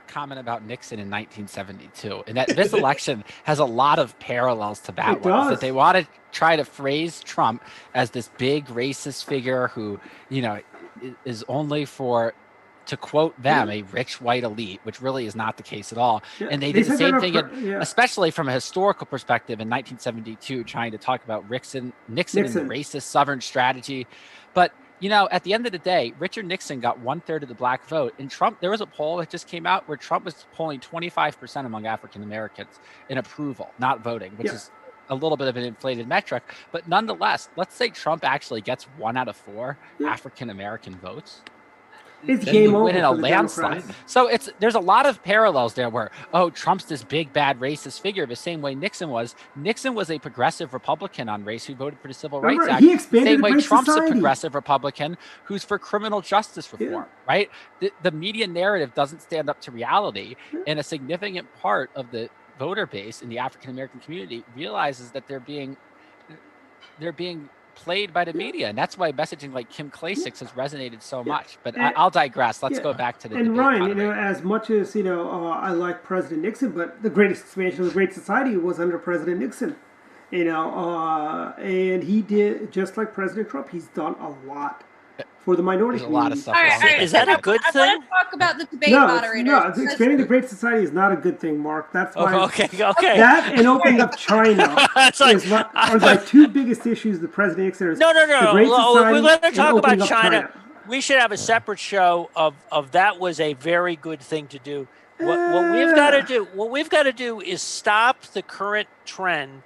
comment about Nixon in 1972, and that this election has a lot of parallels to that one. That they want to try to phrase Trump as this big racist figure who, is only for, to quote them, a rich white elite, which really is not the case at all. Yeah. And they did the same thing, especially from a historical perspective in 1972, trying to talk about Nixon and the racist Southern strategy. But at the end of the day, Richard Nixon got 1/3 of the black vote. And Trump, there was a poll that just came out where Trump was polling 25% among African Americans in approval, not voting, which is a little bit of an inflated metric. But nonetheless, let's say Trump actually gets 1 out of 4 African American votes. It's game over in a landslide. So there's a lot of parallels there where, Trump's this big, bad racist figure the same way Nixon was. Nixon was a progressive Republican on race who voted for the Civil Rights Act. He expanded the same way Great Trump's Society. a progressive Republican who's for criminal justice reform, right? The media narrative doesn't stand up to reality, and a significant part of the voter base in the African American community realizes that they're being played by the media, and that's why messaging like Kim Klacik has resonated so much. But I'll digress. Let's go back to the and debate. Ryan, as much as I like President Nixon, but the greatest expansion of the Great Society was under President Nixon. And he did, just like President Trump, he's done a lot for the minority community. A lot of stuff. Is that a good thing? I want to talk about the debate moderators. No, expanding the Great Society is not a good thing, Mark. That's why. Okay. That and opening up China are the 2 biggest issues the President Nixon. No. We're going to talk about China. We should have a separate show of that was a very good thing to do. What we've got to do is stop the current trend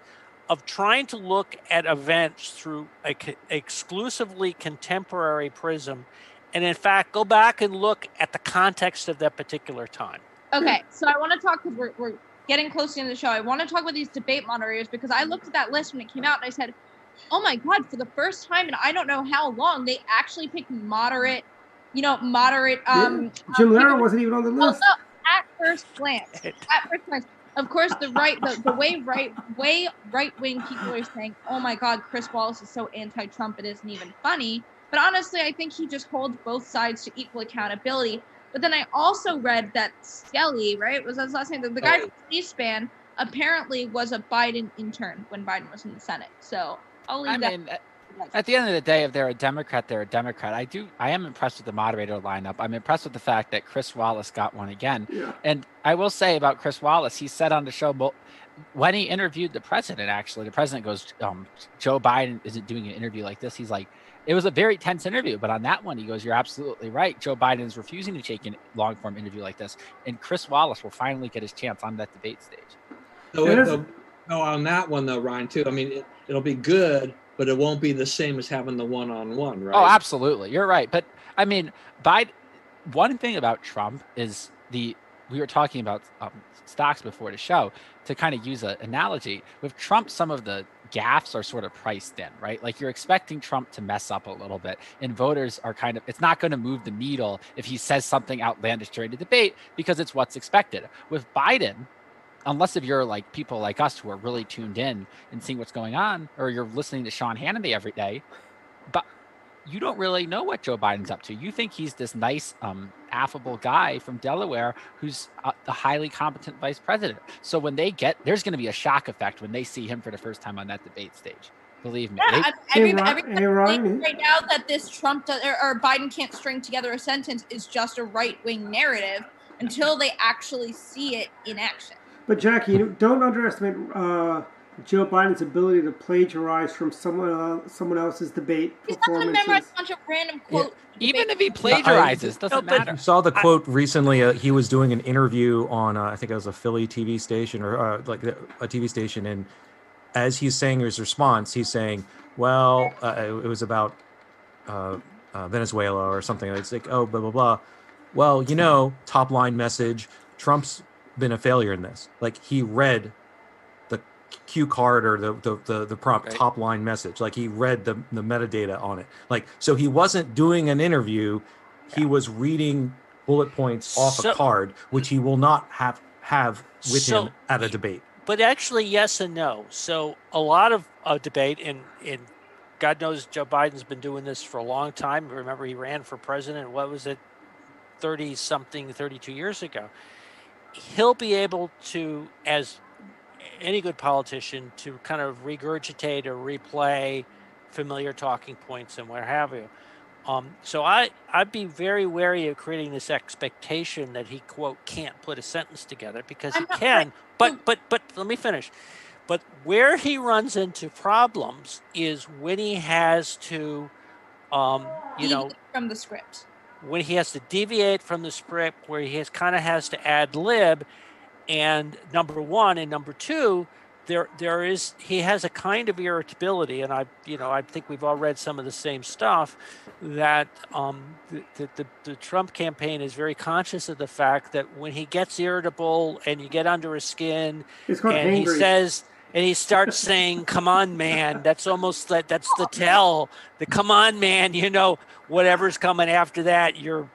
of trying to look at events through a exclusively contemporary prism, and in fact go back and look at the context of that particular time. Okay, so I want to talk, because we're getting close to the end of the show. I want to talk about these debate moderators, because I looked at that list when it came out and I said, oh my God, for the first time in I don't know how long, they actually picked moderate. Jim Lehrer wasn't even on the list. No, at first glance. Of course, the way right-wing people are saying, oh my God, Chris Wallace is so anti-Trump, it isn't even funny. But honestly, I think he just holds both sides to equal accountability. But then I also read that Skelly, right, was his last name, the guy from C-SPAN, apparently was a Biden intern when Biden was in the Senate. So I'll leave that. At the end of the day, if they're a Democrat, they're a Democrat. I am impressed with the moderator lineup. I'm impressed with the fact that Chris Wallace got one again. Yeah. And I will say about Chris Wallace, he said on the show, when he interviewed the president, actually, the president goes, Joe Biden isn't doing an interview like this. He's like, it was a very tense interview. But on that one, he goes, you're absolutely right. Joe Biden is refusing to take a long-form interview like this. And Chris Wallace will finally get his chance on that debate stage. No, on that one, though, Ryan, too. I mean, it'll be good, but it won't be the same as having the one-on-one, right? Oh, absolutely. You're right. But, I mean, one thing about Trump is the we were talking about stocks before the show, to kind of use an analogy. With Trump, some of the gaffes are sort of priced in, right? Like you're expecting Trump to mess up a little bit, and voters are kind of, it's not going to move the needle if he says something outlandish during the debate because it's what's expected. With Biden, unless if you're like people like us who are really tuned in and seeing what's going on, or you're listening to Sean Hannity every day, but you don't really know what Joe Biden's up to. You think he's this nice, affable guy from Delaware who's the highly competent vice president. So when they there's going to be a shock effect when they see him for the first time on that debate stage. Believe me. Yeah, everybody right now that this Trump or Biden can't string together a sentence is just a right-wing narrative until they actually see it in action. But Jackie, don't underestimate Joe Biden's ability to plagiarize from someone else's debate performances. He's not going to memorize a bunch of random quotes. Yeah. Even if he plagiarizes, doesn't matter. You saw the quote recently. He was doing an interview on, I think it was a Philly TV station or like a TV station, and as he's saying his response, he's saying, "Well, it was about Venezuela or something." It's like, "Oh, blah blah blah." Well, top line message: Trump's been a failure in this. Like he read the cue card or the prompt top line message. Like he read the metadata on it. Like, so he wasn't doing an interview. He was reading bullet points off a card, which he will not have with him at a debate. But actually, yes and no. So a lot of debate, and God knows Joe Biden's been doing this for a long time. Remember, he ran for president, what was it, 32 years ago. He'll be able to, as any good politician, to kind of regurgitate or replay familiar talking points and what have you. So I'd be very wary of creating this expectation that he, quote, can't put a sentence together, because he can. But let me finish. But where he runs into problems is when he has to, from the script. When he has to deviate from the script, where he has to ad lib, and number one, and number two, he has a kind of irritability, and I think we've all read some of the same stuff, that the Trump campaign is very conscious of the fact that when he gets irritable and you get under his skin, and he says. And he starts saying, "Come on, man." That's almost that's the tell. The "come on, man." Whatever's coming after that, you'll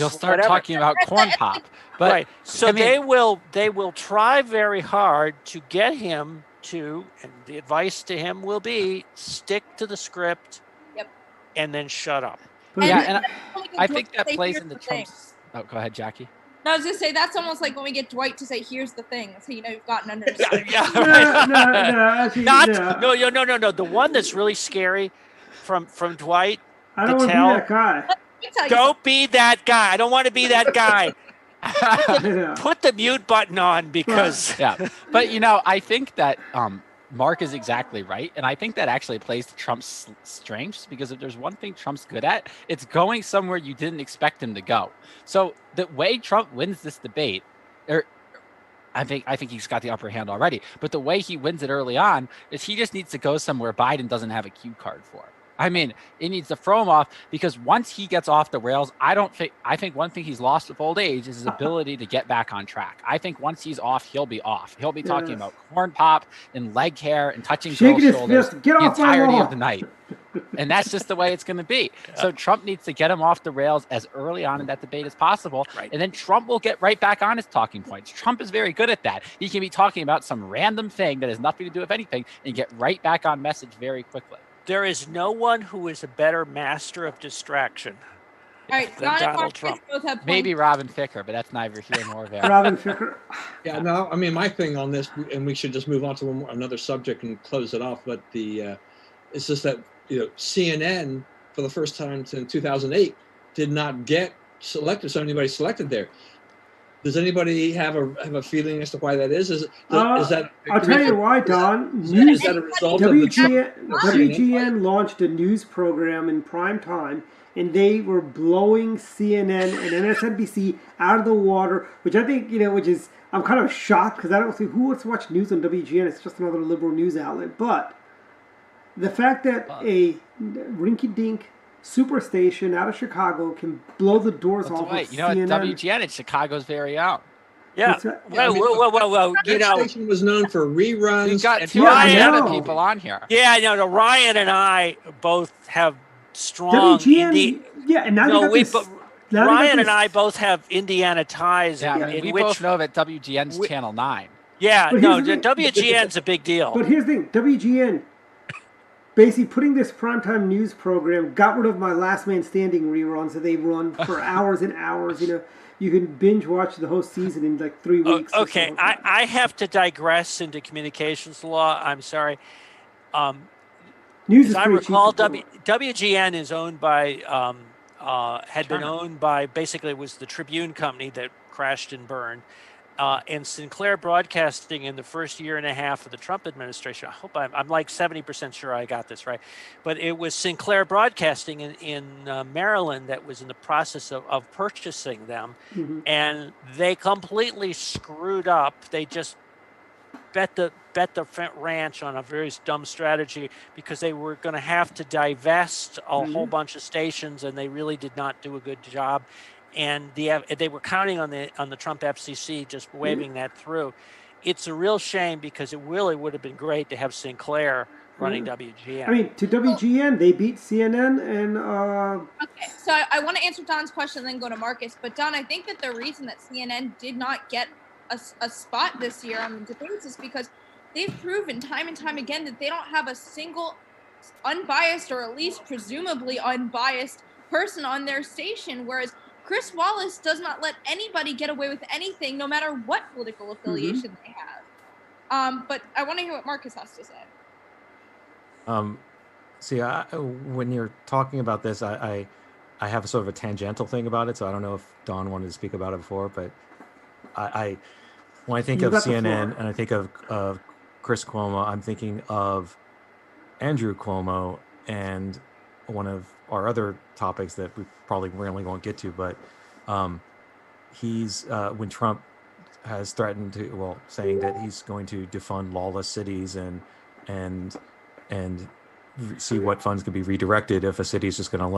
start talking about corn pop. But right. So they will try very hard to get him to, and the advice to him will be, stick to the script. Yep. And then shut up. And I think that plays into Trump's. Oh, go ahead, Jackie. No, I was going to say, that's almost like when we get Dwight to say, "Here's the thing," so you've gotten under his skin. No. The one that's really scary from Dwight. I don't want to be that guy. Don't be that guy. I don't want to be that guy. Put the mute button on, because. Yeah. But, I think that Mark is exactly right. And I think that actually plays to Trump's strengths, because if there's one thing Trump's good at, it's going somewhere you didn't expect him to go. So the way Trump wins this debate, I think he's got the upper hand already, but the way he wins it early on is he just needs to go somewhere Biden doesn't have a cue card for. I mean, it needs to throw him off, because once he gets off the rails, I think one thing he's lost with old age is his ability to get back on track. I think once he's off, he'll be off. He'll be talking about corn pop and leg hair and touching girls' shoulders the entirety of the night. And that's just the way it's going to be. Yeah. So Trump needs to get him off the rails as early on in that debate as possible. Right. And then Trump will get right back on his talking points. Trump is very good at that. He can be talking about some random thing that has nothing to do with anything and get right back on message very quickly. There is no one who is a better master of distraction than Donald Trump. Maybe Robin Ficker, but that's neither here nor there. Robin Ficker. Yeah, no, I mean, my thing on this, and we should just move on to another subject and close it off, but it's just that, CNN, for the first time since 2008, did not get selected, so anybody selected there. Does anybody have a feeling as to why that is? Is that? I'll tell you why, Don. Is that a result of WGN launched a news program in prime time, and they were blowing CNN and MSNBC out of the water, which I think, I'm kind of shocked, because I don't see who wants to watch news on WGN. It's just another liberal news outlet. But the fact that a rinky-dink superstation out of Chicago can blow the doors off of CNN. WGN is Chicago's very own. Yeah. Well. That station was known for reruns. We got two Indiana people on here. Yeah, Ryan and I both have strong WGN. And now Ryan and I both have Indiana ties. Yeah, we both know that WGN's Channel 9. Yeah, WGN's a big deal. But here's the thing, WGN, basically putting this primetime news program, got rid of my Last Man Standing reruns that they run for hours and hours. You can binge watch the whole season in like 3 weeks. Okay, I have to digress into communications law. I'm sorry. News as I recall, WGN is owned by, been owned by, basically it was the Tribune company that crashed and burned. And Sinclair Broadcasting in the first year and a half of the Trump administration, I hope I'm like 70% sure I got this right, but it was Sinclair Broadcasting in Maryland that was in the process of purchasing them, and they completely screwed up. They just bet the ranch on a very dumb strategy because they were going to have to divest a whole bunch of stations, and they really did not do a good job. And they were counting on the Trump FCC just waving that through. It's a real shame because it really would have been great to have Sinclair running WGN. I mean, to WGN, they beat CNN and... Okay, so I want to answer Don's question and then go to Marcus. But Don, I think that the reason that CNN did not get a spot this year on the debates is because they've proven time and time again that they don't have a single unbiased or at least presumably unbiased person on their station, whereas Chris Wallace does not let anybody get away with anything, no matter what political affiliation they have. But I want to hear what Marcus has to say. See, when you're talking about this, I have a sort of a tangential thing about it, so I don't know if Don wanted to speak about it before, but when I think of CNN and I think of Chris Cuomo, I'm thinking of Andrew Cuomo and one of our other topics that we probably really won't get to, but he's when Trump has threatened to, saying that he's going to defund lawless cities and see what funds could be redirected if a city is just going to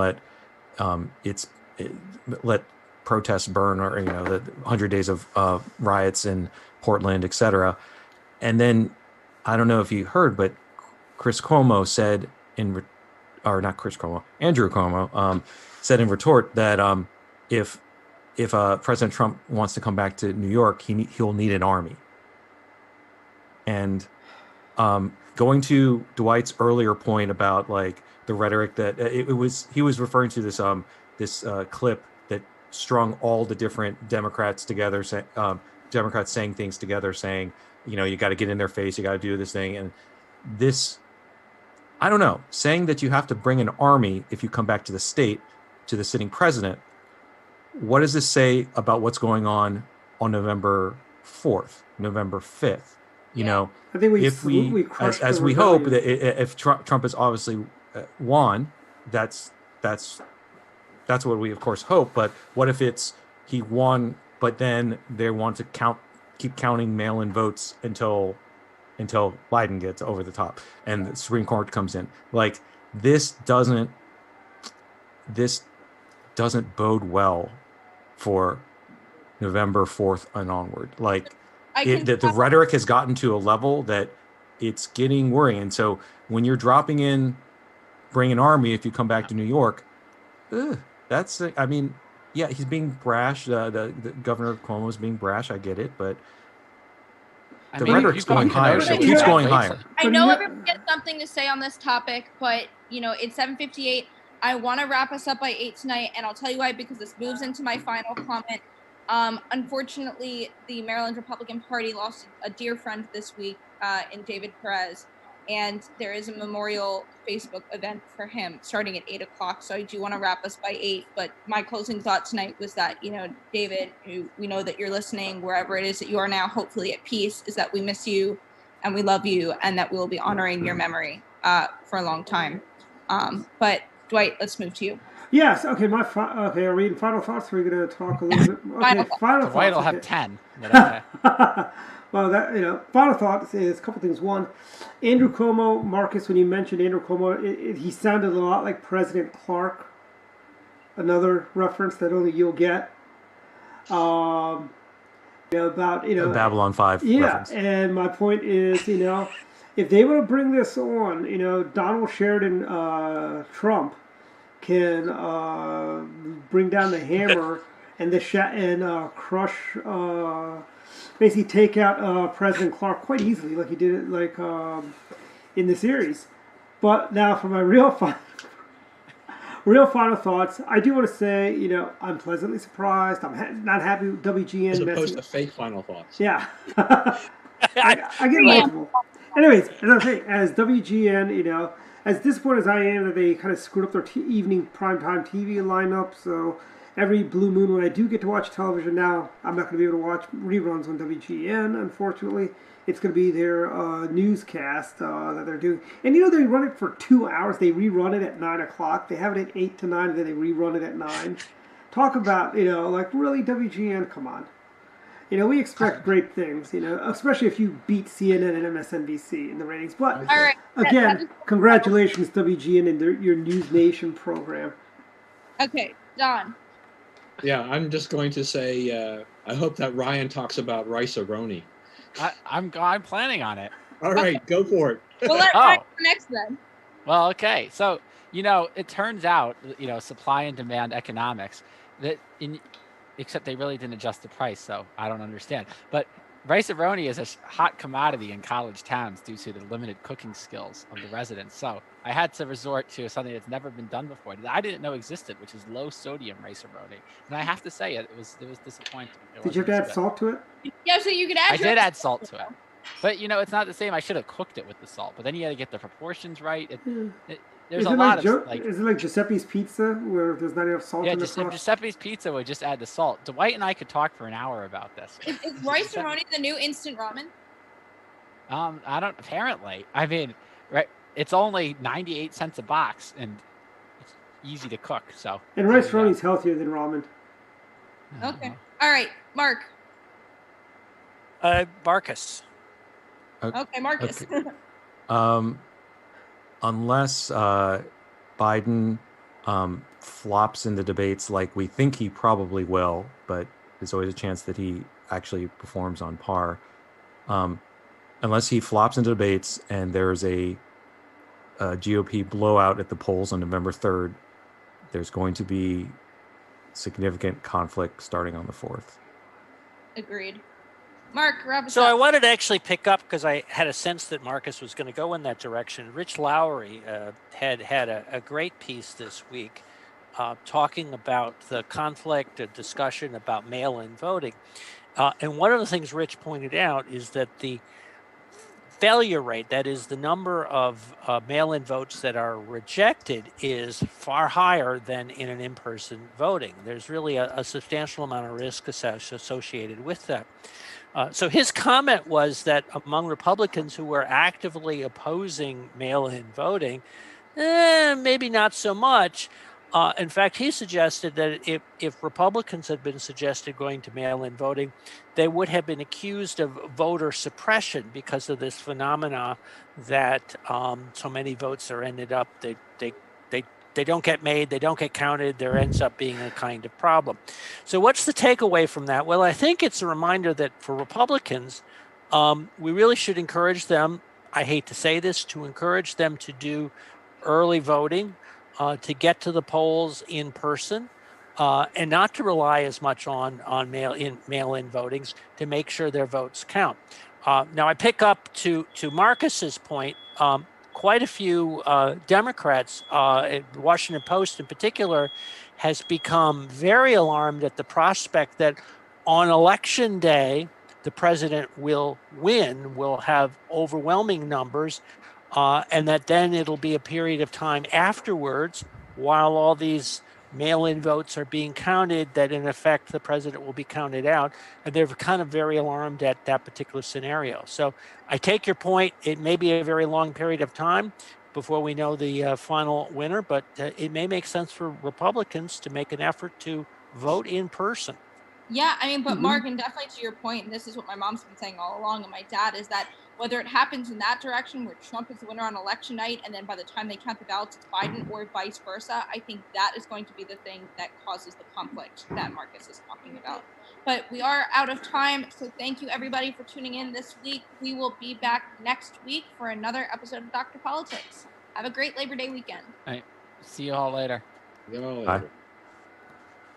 let protests burn, or the 100 days of riots in Portland, etc. And then I don't know if you heard, but Chris Cuomo said Andrew Cuomo said in retort that if President Trump wants to come back to New York, he'll need an army. And going to Dwight's earlier point about like the rhetoric that he was referring to this clip that strung all the different Democrats together, Democrats saying things together, saying, you got to get in their face, you got to do this thing, and this. I don't know, saying that you have to bring an army if you come back to the state, to the sitting president. What does this say about what's going on November 4th, November 5th? I think if we hope that if Trump has obviously won, that's what we of course hope. But what if he won, but then they want to keep counting mail-in votes until Biden gets over the top and the Supreme Court comes in? Like this doesn't bode well for November 4th and onward. Like the rhetoric has gotten to a level that it's getting worrying. And so when you're dropping in, bring an army if you come back to New York, he's being brash. The governor of Cuomo is being brash. I get it, but the rhetoric's going higher, so it keeps going higher. I know everyone has something to say on this topic, but it's 7:58. I want to wrap us up by 8 tonight, and I'll tell you why, because this moves into my final comment. Unfortunately, the Maryland Republican Party lost a dear friend this week in David Perez, and there is a memorial Facebook event for him starting at 8 o'clock. So I do want to wrap us by 8. But my closing thought tonight was that, David, who we know that you're listening wherever it is that you are now, hopefully at peace, is that we miss you and we love you, and that we will be honoring your memory for a long time. But Dwight, let's move to you. Yes. Okay. Are we in final thoughts? We're going to talk a little bit. Okay. Final thoughts. Dwight will have 10. Okay. Well, final thoughts is a couple things. One, Andrew Cuomo, Marcus, when you mentioned Andrew Cuomo, he sounded a lot like President Clark. Another reference that only you'll get. about Babylon 5 reference. And my point is, if they want to bring this on, Donald Sheridan Trump can bring down the hammer and crush, basically take out President Clark quite easily, like he did it in the series. But now for my real final thoughts, I do want to say, I'm pleasantly surprised. I'm not happy with WGN. As opposed to fake final thoughts. Yeah. I get multiple. Anyways, as I say, as WGN, as disappointed as I am that they kind of screwed up their evening primetime TV lineup, so every blue moon when I do get to watch television now, I'm not going to be able to watch reruns on WGN, unfortunately. It's going to be their newscast that they're doing. And they run it for 2 hours. They rerun it at 9 o'clock. They have it at 8 to 9, and then they rerun it at 9. Talk about, really, WGN, come on. We expect great things, especially if you beat CNN and MSNBC in the ratings. But, all right. Again, congratulations, WGN, and your News Nation program. Okay, Don. Yeah, I'm just going to say I hope that Ryan talks about Rice-A-Roni. I'm planning on it. All right, go for it. We'll let Ryan go next then. Well, okay. So, it turns out, supply and demand economics, except they really didn't adjust the price, so I don't understand. But Rice-A-Roni is a hot commodity in college towns due to the limited cooking skills of the residents. So I had to resort to something that's never been done before that I didn't know existed, which is low sodium Rice-A-Roni. And I have to say it was disappointing. Did you have to add salt to it? Yeah, so you could add. I did add salt to it, but it's not the same. I should have cooked it with the salt, but then you got to get the proportions right. There's a lot of is it like Giuseppe's Pizza where there's not enough salt in the sauce? Giuseppe's Pizza would just add the salt. Dwight and I could talk for an hour about this. Is Rice-A-Roni the new instant ramen? I don't. Apparently, I mean, right? It's only 98 cents a box, and it's easy to cook. So. And Rice-A-Roni's healthier than ramen. Okay. All right, Mark. Marcus. Okay, Marcus. Okay. Unless Biden flops in the debates like we think he probably will, but there's always a chance that he actually performs on par. Unless he flops into debates and there's a GOP blowout at the polls on November 3rd, there's going to be significant conflict starting on the 4th. Agreed. Mark, wrap us up. So I wanted to actually pick up because I had a sense that Marcus was going to go in that direction. Rich Lowry had a great piece this week talking about the conflict, a discussion about mail-in voting. And one of the things Rich pointed out is that the failure rate, that is the number of mail-in votes that are rejected, is far higher than in an in-person voting. There's really a substantial amount of risk associated with that. So his comment was that among Republicans who were actively opposing mail-in voting, maybe not so much. In fact, he suggested that if Republicans had been suggested going to mail-in voting, they would have been accused of voter suppression because of this phenomena that so many votes are ended up, they don't get made, they don't get counted, there ends up being a kind of problem. So what's the takeaway from that? Well, I think it's a reminder that for Republicans, we really should encourage them, I hate to say this, to encourage them to do early voting, to get to the polls in person, and not to rely as much on mail-in votings to make sure their votes count. Now, I pick up to Marcus's point. Quite a few Democrats, the Washington Post in particular, has become very alarmed at the prospect that on election day, the president will win, will have overwhelming numbers, and that then it'll be a period of time afterwards, while all these mail-in votes are being counted, that in effect the president will be counted out. And they're kind of very alarmed at that particular scenario. So I take your point. It may be a very long period of time before we know the final winner, but it may make sense for Republicans to make an effort to vote in person. Yeah, I mean, but Mark, and definitely to your point, and this is what my mom's been saying all along, and my dad, is that whether it happens in that direction where Trump is the winner on election night, and then by the time they count the ballots, it's Biden, or vice versa, I think that is going to be the thing that causes the conflict that Marcus is talking about. But we are out of time, so thank you everybody for tuning in this week. We will be back next week for another episode of Dr. Politics. Have a great Labor Day weekend. All right. See you all later. See you all later. Bye.